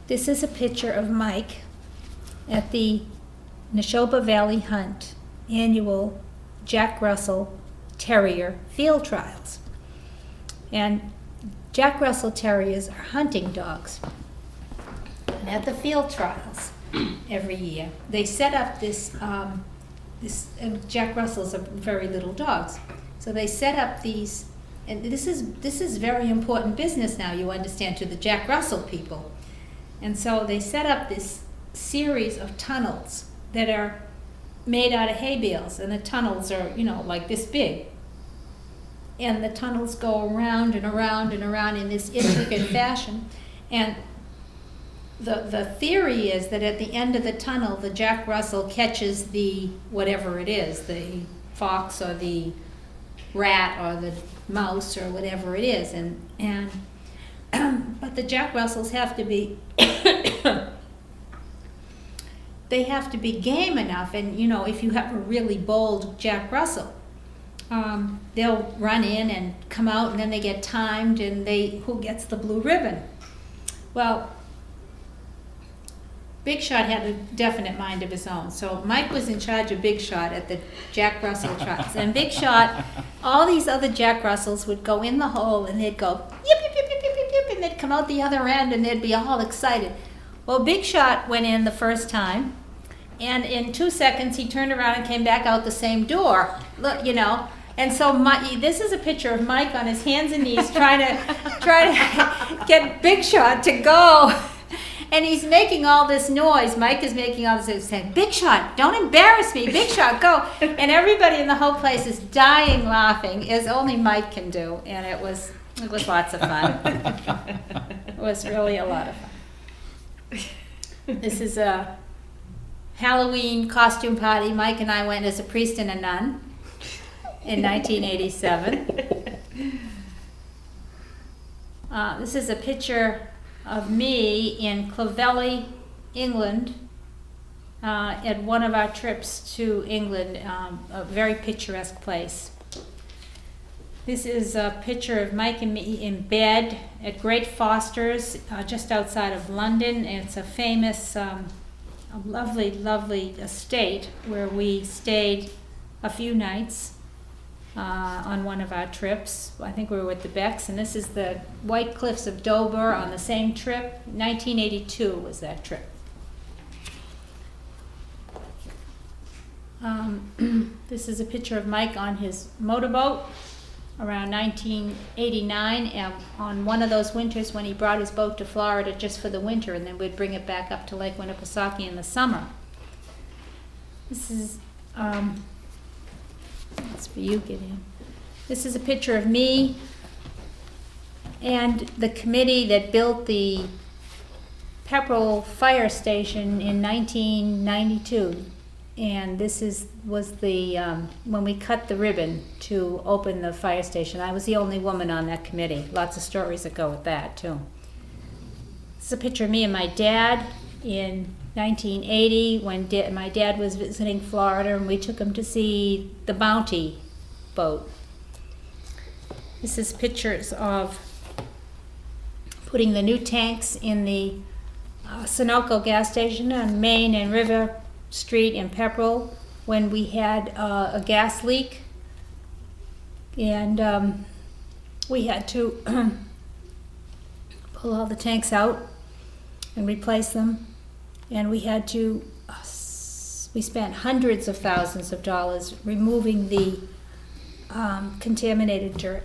this is a picture of Mike at the Neshoba Valley Hunt annual Jack Russell Terrier field trials. And Jack Russell Terriers are hunting dogs. And at the field trials every year, they set up this, and Jack Russells are very little dogs. So they set up these, and this is very important business now, you understand, to the Jack Russell people. And so they set up this series of tunnels that are made out of hay bales, and the tunnels are, like this big. And the tunnels go around and around and around in this intricate fashion. And the theory is that at the end of the tunnel, the Jack Russell catches the whatever it is, the fox or the rat or the mouse or whatever it is. And but the Jack Russells have to be they have to be game enough. And if you have a really bold Jack Russell, they'll run in and come out, and then they get timed, and who gets the blue ribbon. Well, Big Shot had a definite mind of his own. So Mike was in charge of Big Shot at the Jack Russell trials. And Big Shot, all these other Jack Russells would go in the hole, and they'd go yip, yip, yip, yip, yip, yip, and they'd come out the other end, and they'd be all excited. Well, Big Shot went in the first time, and in 2 seconds he turned around and came back out the same door. Look, And so this is a picture of Mike on his hands and knees trying to get Big Shot to go. And he's making all this noise. Mike is making all this noise, saying, "Big Shot, don't embarrass me. Big Shot, go." And everybody in the whole place is dying laughing, as only Mike can do. And it was lots of fun. It was really a lot of fun. This is a Halloween costume party. Mike and I went as a priest and a nun in 1987. This is a picture of me in Clovelly, England, at one of our trips to England, a very picturesque place. This is a picture of Mike and me in bed at Great Foster's, just outside of London. It's a famous, a lovely, lovely estate where we stayed a few nights on one of our trips. I think we were with the Becks, and this is the White Cliffs of Dover on the same trip. 1982 was that trip. This is a picture of Mike on his motorboat around 1989, and on one of those winters when he brought his boat to Florida just for the winter, and then we'd bring it back up to Lake Winnipesaukee in the summer. This is that's for you, Gideon. This is a picture of me and the committee that built the Pepperell Fire Station in 1992. And this was the when we cut the ribbon to open the fire station. I was the only woman on that committee. Lots of stories that go with that too. This is a picture of me and my dad in 1980 when my dad was visiting Florida, and we took him to see the Bounty boat. This is pictures of putting the new tanks in the Sunoco gas station on Main and River Street in Pepperell when we had a gas leak, and we had to pull all the tanks out and replace them, and we spent hundreds of thousands of dollars removing the contaminated dirt,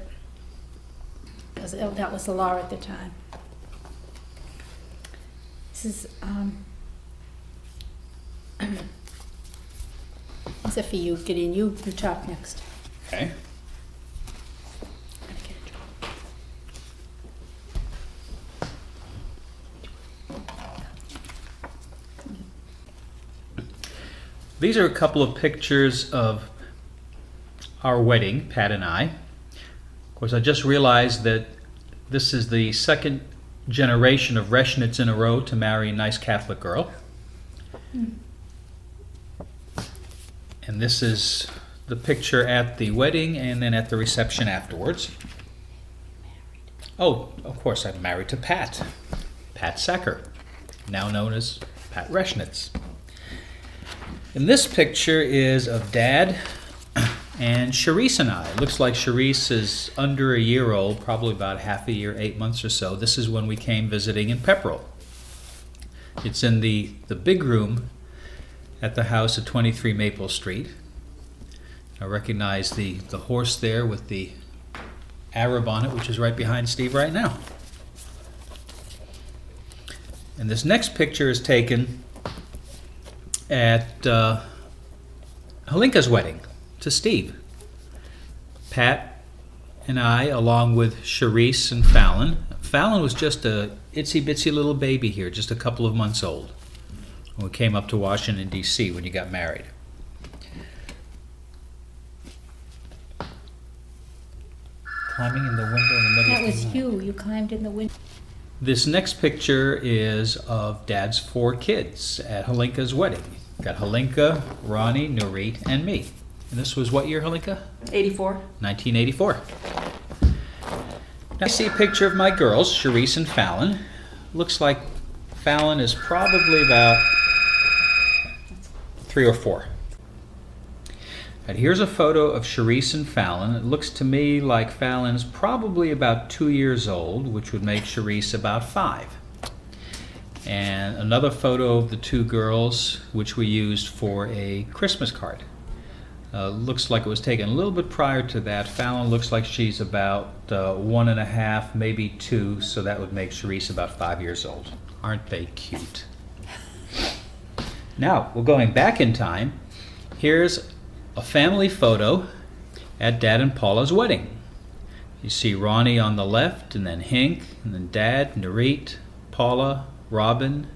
because that was the law at the time. This is is it for you, Gideon? You talk next. Okay. These are a couple of pictures of our wedding, Pat and I. Of course, I just realized that this is the second generation of Reshnitz in a row to marry a nice Catholic girl. And this is the picture at the wedding and then at the reception afterwards. Oh, of course, I'm married to Pat Sacker, now known as Pat Reshnitz. And this picture is of Dad and Charisse and I. It looks like Charisse is under a year old, probably about half a year, 8 months or so. This is when we came visiting in Pepperell. It's in the big room at the house at 23 Maple Street. I recognize the horse there with the Arab on it, which is right behind Steve right now. And this next picture is taken at Halinka's wedding to Steve. Pat and I, along with Charisse and Fallon. Fallon was just a itsy bitsy little baby here, just a couple of months old, when we came up to Washington, D.C. when you got married. Climbing in the window in the middle. That was you. You climbed in the window. This next picture is of Dad's 4 kids at Halinka's wedding. Got Halinka, Ronnie, Nurit, and me. And this was what year, Halinka? 84. 1984. Now I see a picture of my girls, Charisse and Fallon. Looks like Fallon is probably about 3 or 4. And here's a photo of Charisse and Fallon. It looks to me like Fallon's probably about 2 years old, which would make Charisse about 5. And another photo of the 2 girls, which we used for a Christmas card. Looks like it was taken a little bit prior to that. Fallon looks like she's about 1.5, maybe 2, so that would make Charisse about 5 years old. Aren't they cute? Now, we're going back in time. Here's a family photo at Dad and Paula's wedding. You see Ronnie on the left, and then Hink, and then Dad, Nurit, Paula, Robin,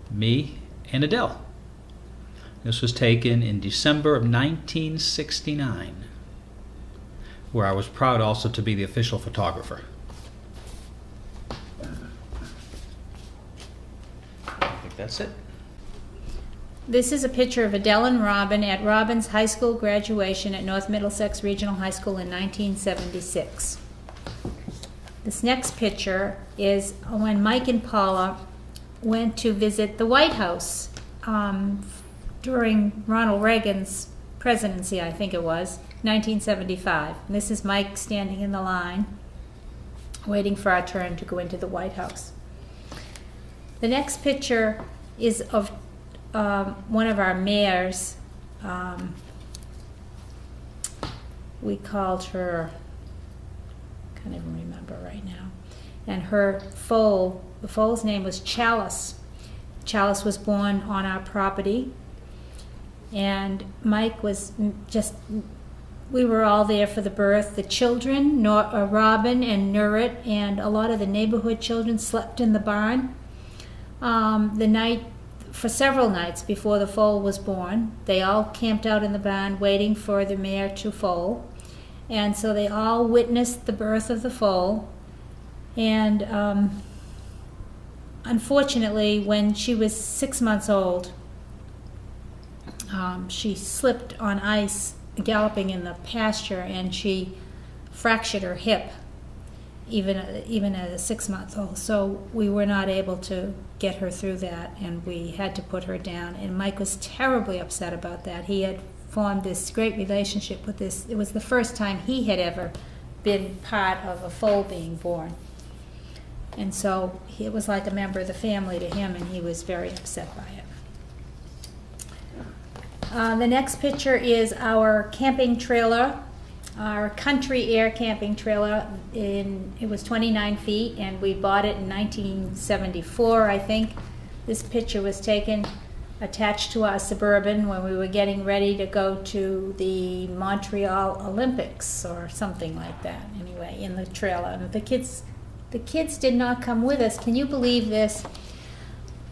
me, and Adele. This was taken in December of 1969, where I was proud also to be the official photographer. I think that's it. This is a picture of Adele and Robin at Robin's high school graduation at North Middlesex Regional High School in 1976. This next picture is when Mike and Paula went to visit the White House during Ronald Reagan's presidency, I think it was, 1975. And this is Mike standing in the line, waiting for our turn to go into the White House. The next picture is of one of our mayors. We called her, can't even remember right now, and her foal, the foal's name was Chalice. Chalice was born on our property, and Mike was just, we were all there for the birth. The children, Robin and Nurit, and a lot of the neighborhood children slept in the barn. The night for several nights before the foal was born. They all camped out in the barn waiting for the mare to foal. And so they all witnessed the birth of the foal. And unfortunately, when she was 6 months old, she slipped on ice galloping in the pasture, and she fractured her hip, even at a 6-month-old. So we were not able to get her through that, and we had to put her down. And Mike was terribly upset about that. He had formed this great relationship with this. It was the first time he had ever been part of a foal being born. And so it was like a member of the family to him, and he was very upset by it. The next picture is our camping trailer, our country air camping trailer. It was 29 feet, and we bought it in 1974, I think. This picture was taken attached to our Suburban when we were getting ready to go to the Montreal Olympics or something like that, anyway, in the trailer. And the kids did not come with us. Can you believe this?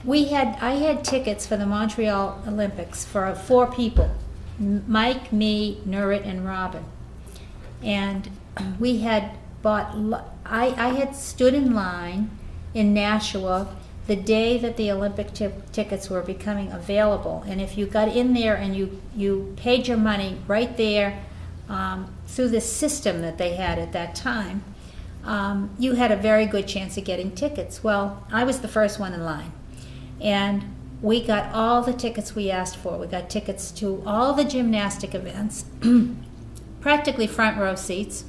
I had tickets for the Montreal Olympics for 4 people: Mike, me, Nurit, and Robin. And we had bought. I had stood in line in Nashua the day that the Olympic tickets were becoming available. And if you got in there and you paid your money right there through the system that they had at that time, you had a very good chance of getting tickets. Well, I was the first one in line. And we got all the tickets we asked for. We got tickets to all the gymnastic events, practically front row seats.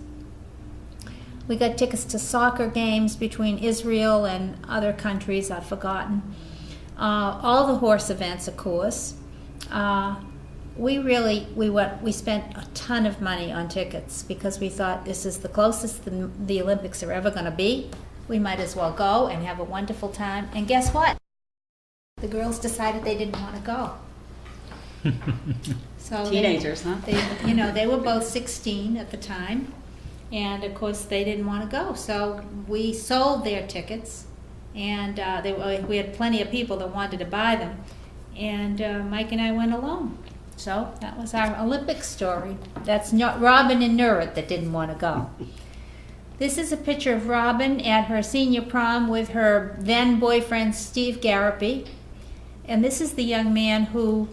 We got tickets to soccer games between Israel and other countries I've forgotten. All the horse events, of course. We spent a ton of money on tickets because we thought this is the closest the Olympics are ever going to be. We might as well go and have a wonderful time. And guess what? The girls decided they didn't want to go. So teenagers, huh? They were both 16 at the time, and of course they didn't want to go. So we sold their tickets, and we had plenty of people that wanted to buy them, and Mike and I went alone. So that was our Olympic story. That's not Robin and Nurit that didn't want to go. This is a picture of Robin at her senior prom with her then boyfriend Steve Garapi. And this is the young man who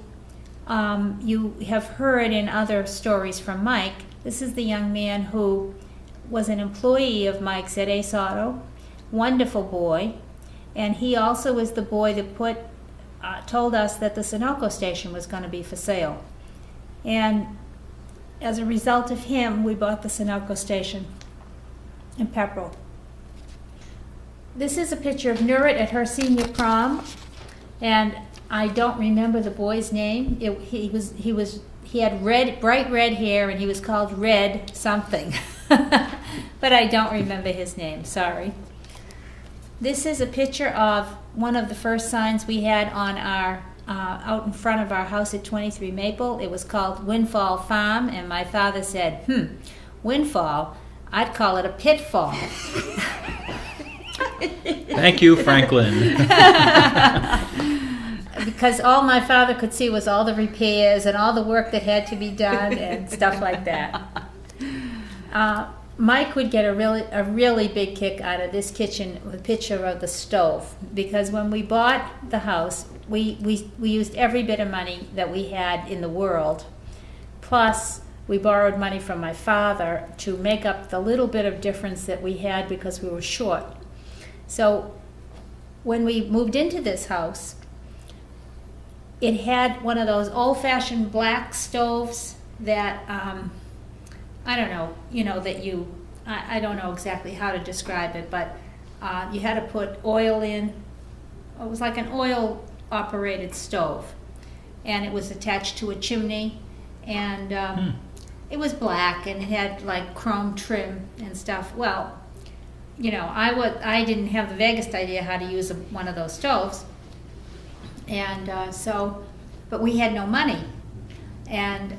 you have heard in other stories from Mike. This is the young man who was an employee of Mike's at Ace Auto. Wonderful boy. And he also was the boy that told us that the Sunoco station was going to be for sale. And as a result of him, we bought the Sunoco station in Pepperell. This is a picture of Nurit at her senior prom. And I don't remember the boy's name. He had bright red hair, and he was called Red something. But I don't remember his name, sorry. This is a picture of one of the first signs we had on our out in front of our house at 23 Maple. It was called Windfall Farm, and my father said, windfall, I'd call it a pitfall. Thank you, Franklin. Because all my father could see was all the repairs and all the work that had to be done and stuff like that. Mike would get a really big kick out of this kitchen with a picture of the stove, because when we bought the house, we used every bit of money that we had in the world, plus we borrowed money from my father to make up the little bit of difference that we had because we were short. So when we moved into this house, it had one of those old-fashioned black stoves that, I don't know, I don't know exactly how to describe it, but you had to put oil in. It was like an oil-operated stove, and it was attached to a chimney, and it was black, and it had like chrome trim and stuff. Well, I didn't have the vaguest idea how to use one of those stoves. And but we had no money. And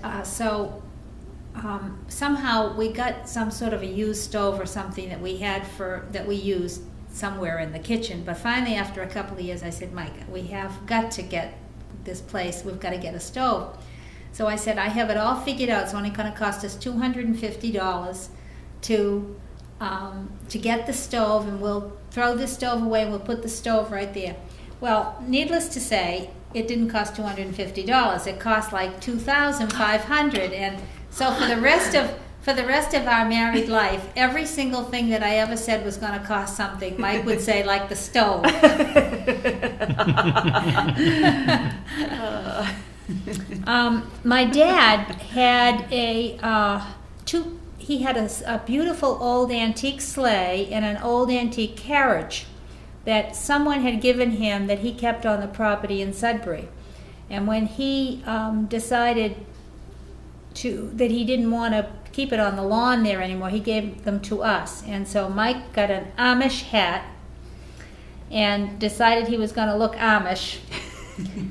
somehow we got some sort of a used stove or something that we used somewhere in the kitchen. But finally, after a couple of years, I said, Mike, we have got to get this place, we've got to get a stove. So I said, I have it all figured out. It's only going to cost us $250 to get the stove, and we'll throw this stove away and we'll put the stove right there. Well, needless to say, it didn't cost $250. It cost like $2,500. And so for the rest of our married life, every single thing that I ever said was going to cost something, Mike would say, like the stove. My dad had he had a beautiful old antique sleigh and an old antique carriage that someone had given him that he kept on the property in Sudbury. And when he decided that he didn't want to keep it on the lawn there anymore, he gave them to us. And so Mike got an Amish hat and decided he was going to look Amish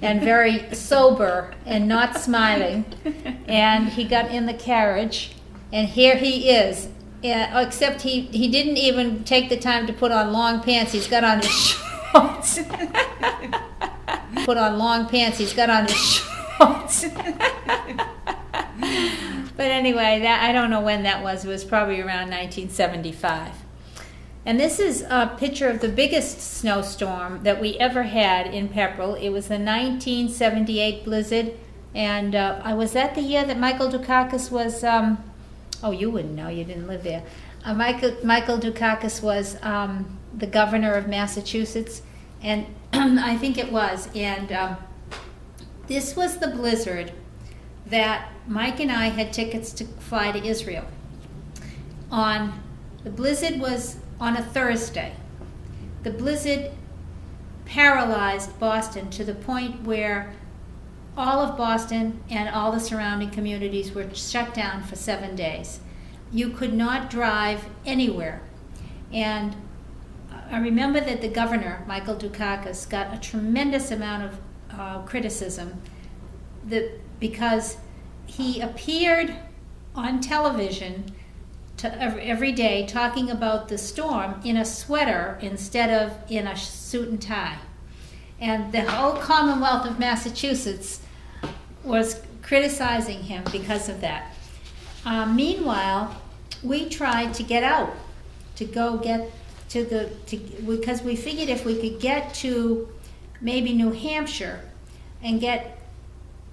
and very sober and not smiling. And he got in the carriage, and here he is. Except he didn't even take the time to put on long pants. He's got on his shorts. Put on long pants. He's got on his shorts. But anyway, I don't know when that was. It was probably around 1975. And this is a picture of the biggest snowstorm that we ever had in Pepperell. It was the 1978 blizzard, and was that the year that Michael Dukakis was, oh, you wouldn't know, you didn't live there. Michael Dukakis was the governor of Massachusetts, and I think it was. And this was the blizzard that Mike and I had tickets to fly to Israel. The blizzard was on a Thursday. The blizzard paralyzed Boston to the point where all of Boston and all the surrounding communities were shut down for 7 days. You could not drive anywhere. And I remember that the governor, Michael Dukakis, got a tremendous amount of criticism because he appeared on television every day talking about the storm in a sweater instead of in a suit and tie. And the whole Commonwealth of Massachusetts was criticizing him because of that. Meanwhile, we tried to get out, to go get because we figured if we could get to maybe New Hampshire and get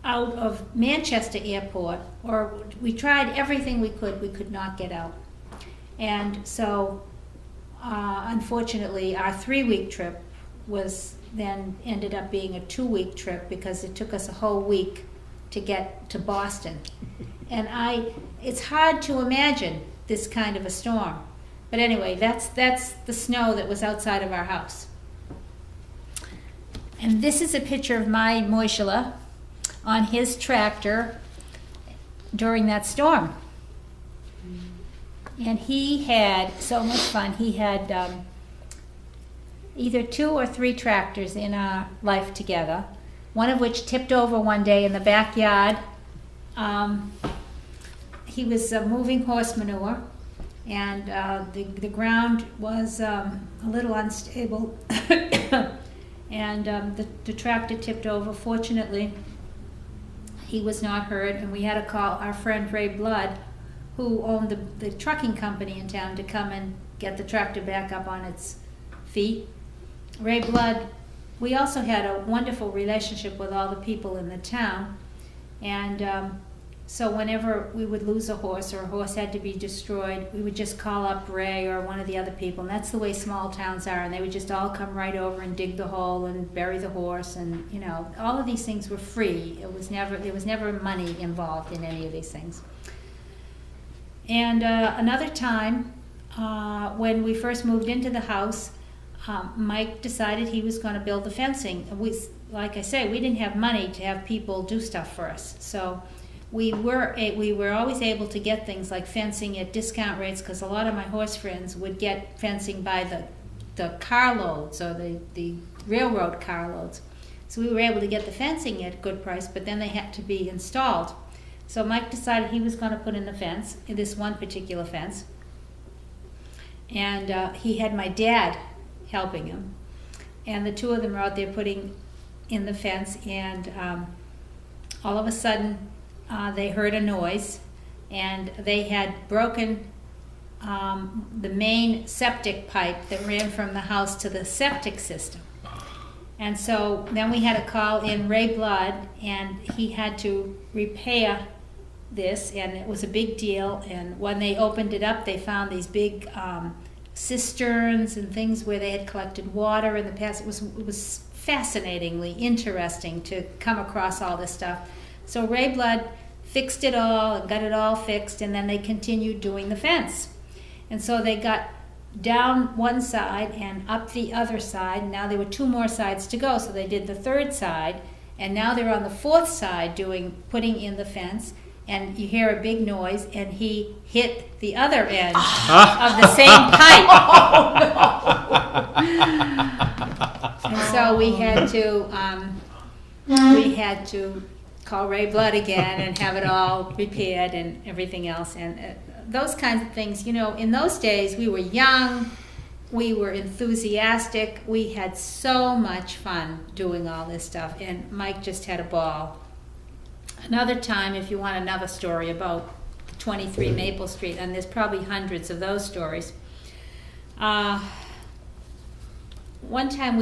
out of Manchester Airport, or we tried everything we could not get out. And so, unfortunately, our 3-week trip ended up being a 2-week trip because it took us a whole week to get to Boston. And it's hard to imagine this kind of a storm. But anyway, that's the snow that was outside of our house. And this is a picture of my Moishela on his tractor during that storm. And he had so much fun. He had either 2 or 3 tractors in our life together, one of which tipped over one day in the backyard. He was moving horse manure, and the ground was a little unstable, and the tractor tipped over. Fortunately, he was not hurt, and we had to call our friend Ray Blood, who owned the trucking company in town, to come and get the tractor back up on its feet. Ray Blood, we also had a wonderful relationship with all the people in the town, and so whenever we would lose a horse or a horse had to be destroyed, we would just call up Ray or one of the other people, and that's the way small towns are, and they would just all come right over and dig the hole and bury the horse, and all of these things were free. There was never money involved in any of these things. And another time, when we first moved into the house, Mike decided he was going to build the fencing. Like I say, we didn't have money to have people do stuff for us, so we were always able to get things like fencing at discount rates, because a lot of my horse friends would get fencing by the carloads or the railroad carloads. So we were able to get the fencing at a good price, but then they had to be installed. So Mike decided he was going to put in the fence, in this one particular fence. And he had my dad helping him. And the two of them are out there putting in the fence, and all of a sudden they heard a noise, and they had broken the main septic pipe that ran from the house to the septic system. And so then we had to call in Ray Blood, and he had to repair this, and it was a big deal. And when they opened it up, they found these big cisterns and things where they had collected water in the past. It was fascinatingly interesting to come across all this stuff. So Ray Blood fixed it all and got it all fixed, and then they continued doing the fence. And so they got down one side and up the other side. Now there were two more sides to go, so they did the third side, and now they're on the fourth side putting in the fence. And you hear a big noise, and he hit the other end of the same pipe. And so we had to call Ray Blood again and have it all repaired and everything else. And those kinds of things, you know, in those days we were young, we were enthusiastic, we had so much fun doing all this stuff, and Mike just had a ball. Another time, if you want another story about 23 Maple Street, and there's probably hundreds of those stories. One time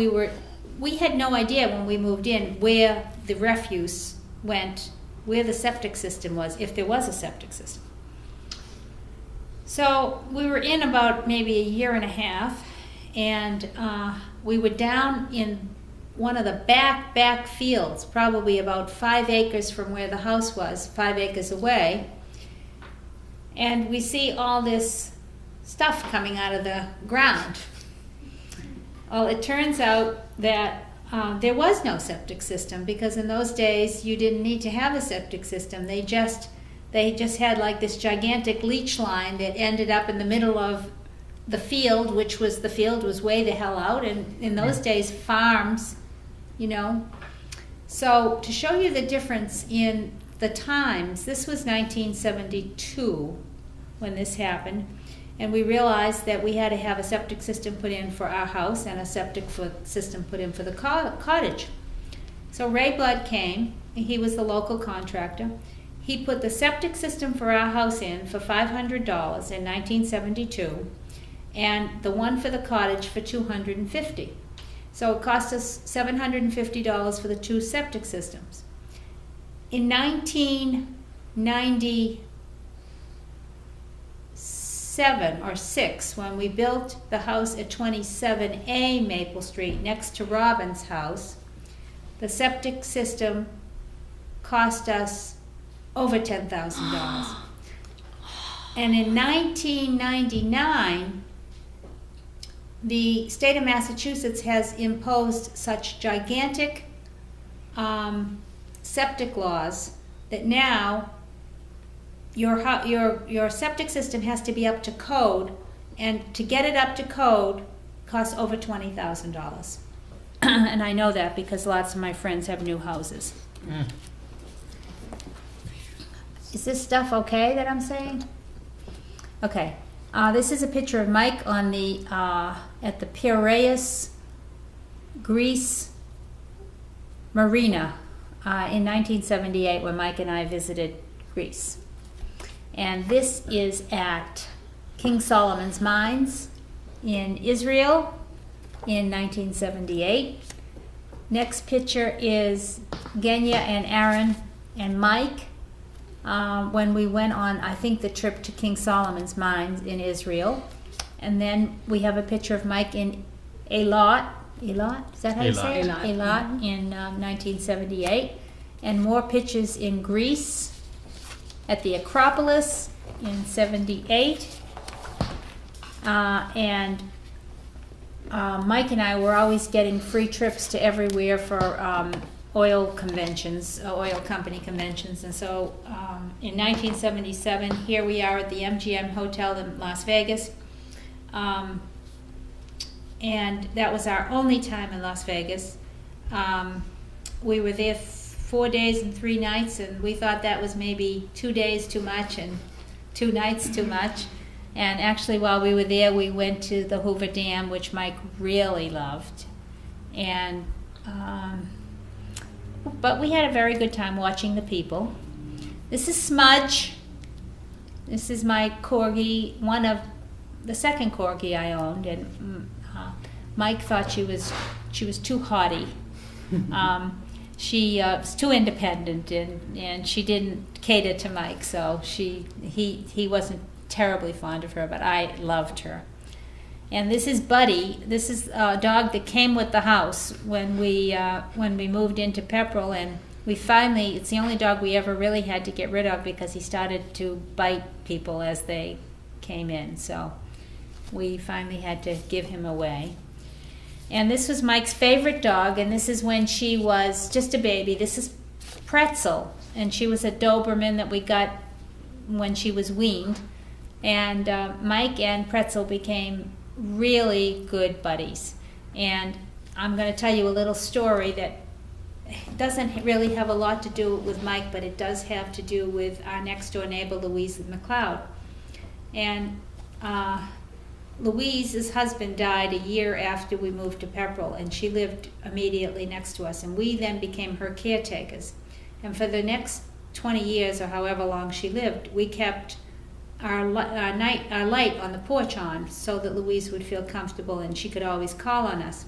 we had no idea when we moved in where the refuse went, where the septic system was, if there was a septic system. So we were in about maybe a year and a half, and we were down in one of the back fields, probably about 5 acres from where the house was, 5 acres away. And we see all this stuff coming out of the ground. Well, it turns out that there was no septic system, because in those days you didn't need to have a septic system. They just had like this gigantic leach line that ended up in the middle of the field, which was, the field was way the hell out, and in those days farms, you know. So to show you the difference in the times, this was 1972 when this happened, and we realized that we had to have a septic system put in for our house and a septic system put in for the cottage. So Ray Blood came, and he was the local contractor. He put the septic system for our house in for $500 in 1972, and the one for the cottage for $250. So it cost us $750 for the two septic systems. In 1997 or 6, when we built the house at 27A Maple Street next to Robin's house, the septic system cost us over $10,000. And in 1999, the state of Massachusetts has imposed such gigantic septic laws that now your septic system has to be up to code, and to get it up to code costs over $20,000. And I know that because lots of my friends have new houses. Is this stuff okay that I'm saying? Okay. This is a picture of Mike on the at the Piraeus, Greece Marina in 1978, when Mike and I visited Greece. And this is at King Solomon's Mines in Israel in 1978. Next picture is Genya and Aaron and Mike when we went on, I think, the trip to King Solomon's Mines in Israel. And then we have a picture of Mike in Eilat. Eilat? Is that how you say it? Eilat in 1978. And more pictures in Greece at the Acropolis in 78. And Mike and I were always getting free trips to everywhere for oil conventions, oil company conventions. And so in 1977, here we are at the MGM Hotel in Las Vegas. And that was our only time in Las Vegas. We were there 4 days and 3 nights, and we thought that was maybe 2 days too much and 2 nights too much. And actually, while we were there, we went to the Hoover Dam, which Mike really loved. And but we had a very good time watching the people. This is Smudge. This is my corgi, one of the second corgi I owned, and Mike thought she was too haughty. She was too independent, and she didn't cater to Mike, so he wasn't terribly fond of her, but I loved her. And this is Buddy. This is a dog that came with the house when we moved into Pepperell, and it's the only dog we ever really had to get rid of because he started to bite people as they came in. So we finally had to give him away. And this was Mike's favorite dog, and this is when she was just a baby. This is Pretzel, and she was a Doberman that we got when she was weaned. And Mike and Pretzel became really good buddies. And I'm going to tell you a little story that doesn't really have a lot to do with Mike, but it does have to do with our next door neighbor, Louise McLeod. And Louise's husband died a year after we moved to Pepperell, and she lived immediately next to us, and we then became her caretakers. And for the next 20 years, or however long she lived, we kept our light on the porch on so that Louise would feel comfortable and she could always call on us.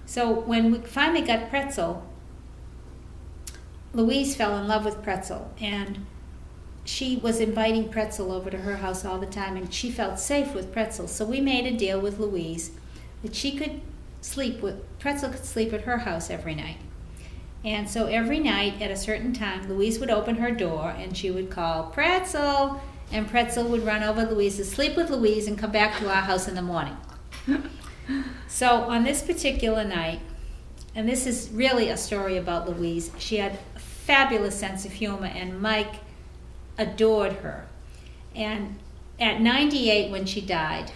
So when we finally got Pretzel, Louise fell in love with Pretzel, and she was inviting Pretzel over to her house all the time, and she felt safe with Pretzel. So we made a deal with Louise that Pretzel could sleep at her house every night. And so every night at a certain time, Louise would open her door and she would call, "Pretzel!" And Pretzel would run over Louise to sleep with Louise and come back to our house in the morning. So on this particular night, and this is really a story about Louise, she had a fabulous sense of humor, and Mike adored her. And at 98, when she died,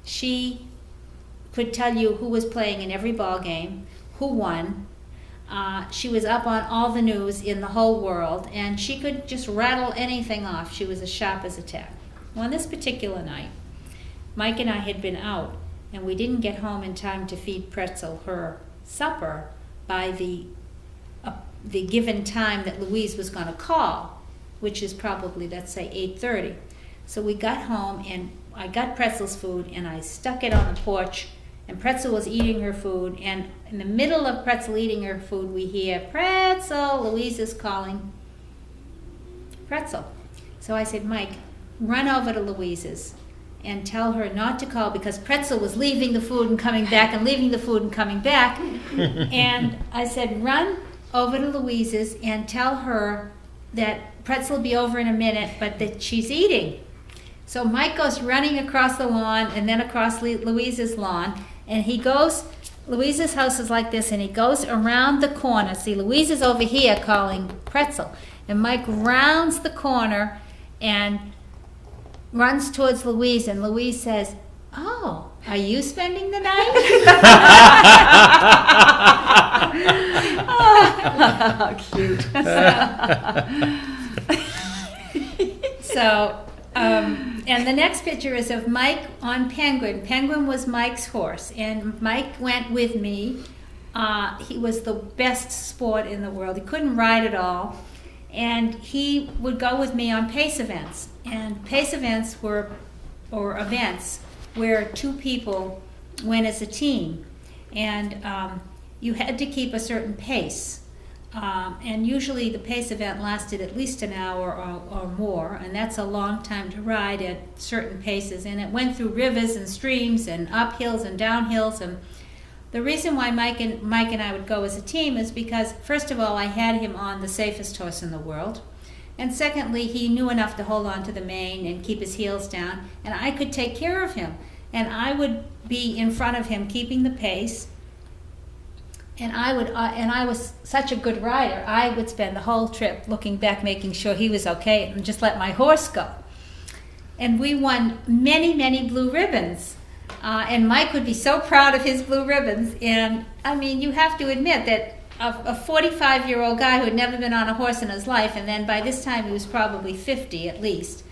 she could tell you who was playing in every ball game, who won. She was up on all the news in the whole world, and she could just rattle anything off. She was as sharp as a tack. Well, on this particular night, Mike and I had been out, and we didn't get home in time to feed Pretzel her supper by the given time that Louise was going to call, which is probably, let's say, 8:30. So we got home, and I got Pretzel's food, and I stuck it on the porch, and Pretzel was eating her food, and in the middle of Pretzel eating her food, we hear, "Pretzel!" Louise is calling Pretzel. So I said, "Mike, run over to Louise's and tell her not to call," because Pretzel was leaving the food and coming back and leaving the food and coming back. And I said, "Run over to Louise's and tell her that Pretzel will be over in a minute, but that she's eating." So Mike goes running across the lawn and then across Louise's lawn, and he goes, Louise's house is like this, and he goes around the corner. See, Louise is over here calling Pretzel, and Mike rounds the corner and runs towards Louise, and Louise says, "Oh, are you spending the night?" Oh, cute. So, and the next picture is of Mike on Penguin. Penguin was Mike's horse, and Mike went with me. He was the best sport in the world. He couldn't ride at all, and he would go with me on pace events. And pace events were events where two people went as a team, and you had to keep a certain pace. And usually the pace event lasted at least an hour or more, and that's a long time to ride at certain paces. And it went through rivers and streams and up hills and down hills. And the reason why Mike and I would go as a team is because, first of all, I had him on the safest horse in the world. And secondly, he knew enough to hold on to the mane and keep his heels down, and I could take care of him. And I would be in front of him keeping the pace. And I was such a good rider, I would spend the whole trip looking back, making sure he was okay, and just let my horse go. And we won many, many blue ribbons. And Mike would be so proud of his blue ribbons. And I mean, you have to admit that a 45-year-old guy who had never been on a horse in his life, and then by this time he was probably 50 at least,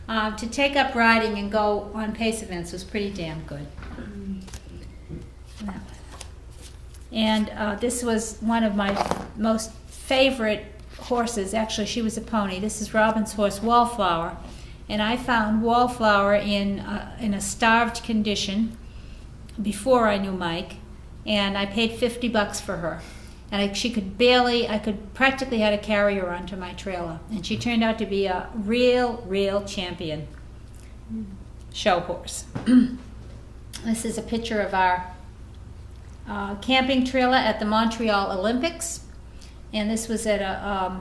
to take up riding and go on pace events was pretty damn good. And this was one of my most favorite horses. Actually, she was a pony. This is Robin's horse, Wallflower. And I found Wallflower in a starved condition before I knew Mike, and I paid $50 for her. And I could practically had to carry her onto my trailer. And she turned out to be a real champion show horse. This is a picture of our camping trailer at the Montreal Olympics. And this was at a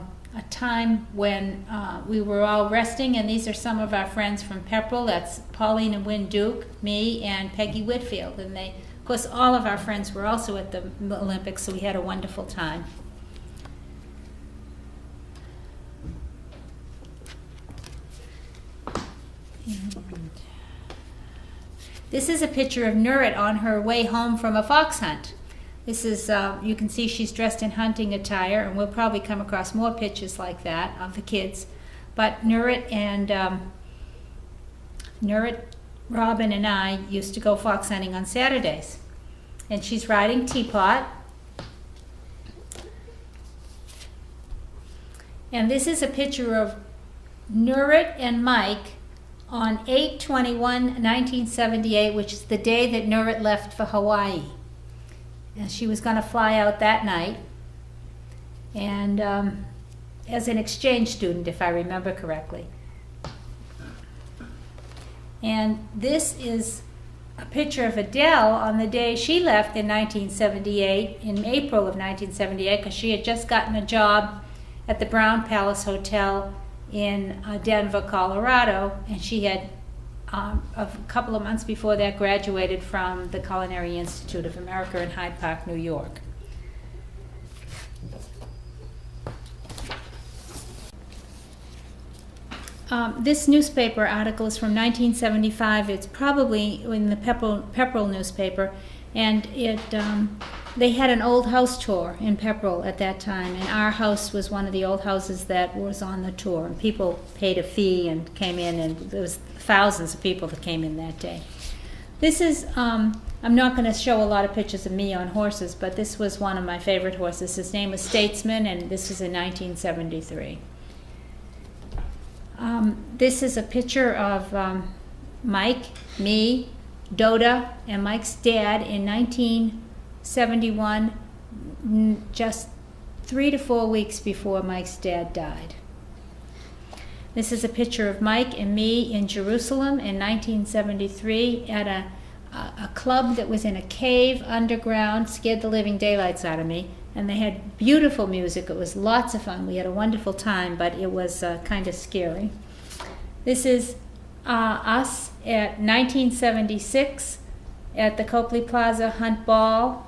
time when we were all resting, and these are some of our friends from Pepperell. That's Pauline and Wynn Duke, me, and Peggy Whitfield. And of course, all of our friends were also at the Olympics, so we had a wonderful time. And this is a picture of Nurit on her way home from a fox hunt. This is, you can see she's dressed in hunting attire, and we'll probably come across more pictures like that of the kids. But Nurit, Robin, and I used to go fox hunting on Saturdays. And she's riding Teapot. And this is a picture of Nurit and Mike on 8/21/1978, which is the day that Nurit left for Hawaii. And she was going to fly out that night, and as an exchange student, if I remember correctly. And this is a picture of Adele on the day she left in 1978, in April of 1978, because she had just gotten a job at the Brown Palace Hotel in Denver, Colorado, and she had a couple of months before that graduated from the Culinary Institute of America in Hyde Park, New York. This newspaper article is from 1975. It's probably in the Pepperell newspaper, and they had an old house tour in Pepperell at that time, and our house was one of the old houses that was on the tour, and people paid a fee and came in, and there was thousands of people that came in that day. This is, I'm not going to show a lot of pictures of me on horses, but this was one of my favorite horses. His name was Statesman, and this was in 1973. This is a picture of Mike, me, Doda, and Mike's dad in 1971, just 3 to 4 weeks before Mike's dad died. This is a picture of Mike and me in Jerusalem in 1973 at a club that was in a cave underground, scared the living daylights out of me, and they had beautiful music. It was lots of fun. We had a wonderful time, but it was kind of scary. This is us at 1976 at the Copley Plaza Hunt Ball.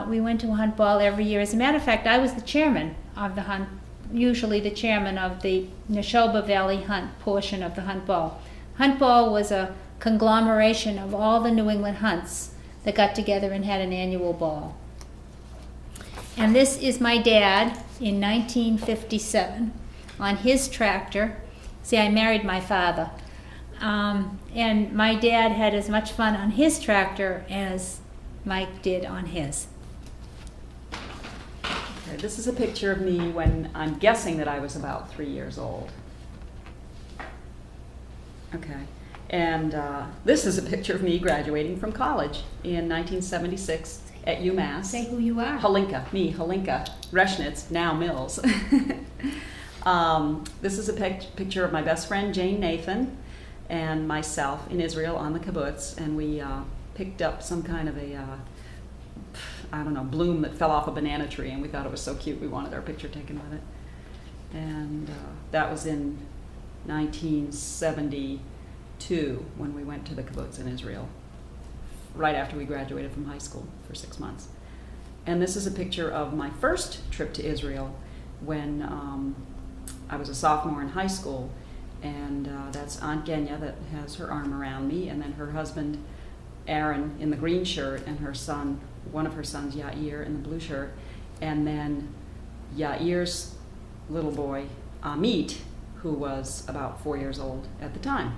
We went to a hunt ball every year. As a matter of fact, I was the chairman of the hunt, usually the chairman of the Neshoba Valley Hunt portion of the hunt ball. Hunt ball was a conglomeration of all the New England hunts that got together and had an annual ball. And this is my dad in 1957 on his tractor. See, I married my father. And my dad had as much fun on his tractor as Mike did on his. Okay, this is a picture of me when I'm guessing that I was about 3 years old. Okay. And this is a picture of me graduating from college in 1976 at UMass. Say who you are. Halinka, Reshnitz, now Mills. This is a picture of my best friend Jane Nathan and myself in Israel on the kibbutz, and we picked up some kind of a, bloom that fell off a banana tree, and we thought it was so cute we wanted our picture taken with it. And that was in 1972 when we went to the kibbutz in Israel, right after we graduated from high school for 6 months. And this is a picture of my first trip to Israel when I was a sophomore in high school, and that's Aunt Genya that has her arm around me, and then her husband Aaron in the green shirt, and her son, one of her sons, Yair, in the blue shirt, and then Yair's little boy Amit, who was about 4 years old at the time.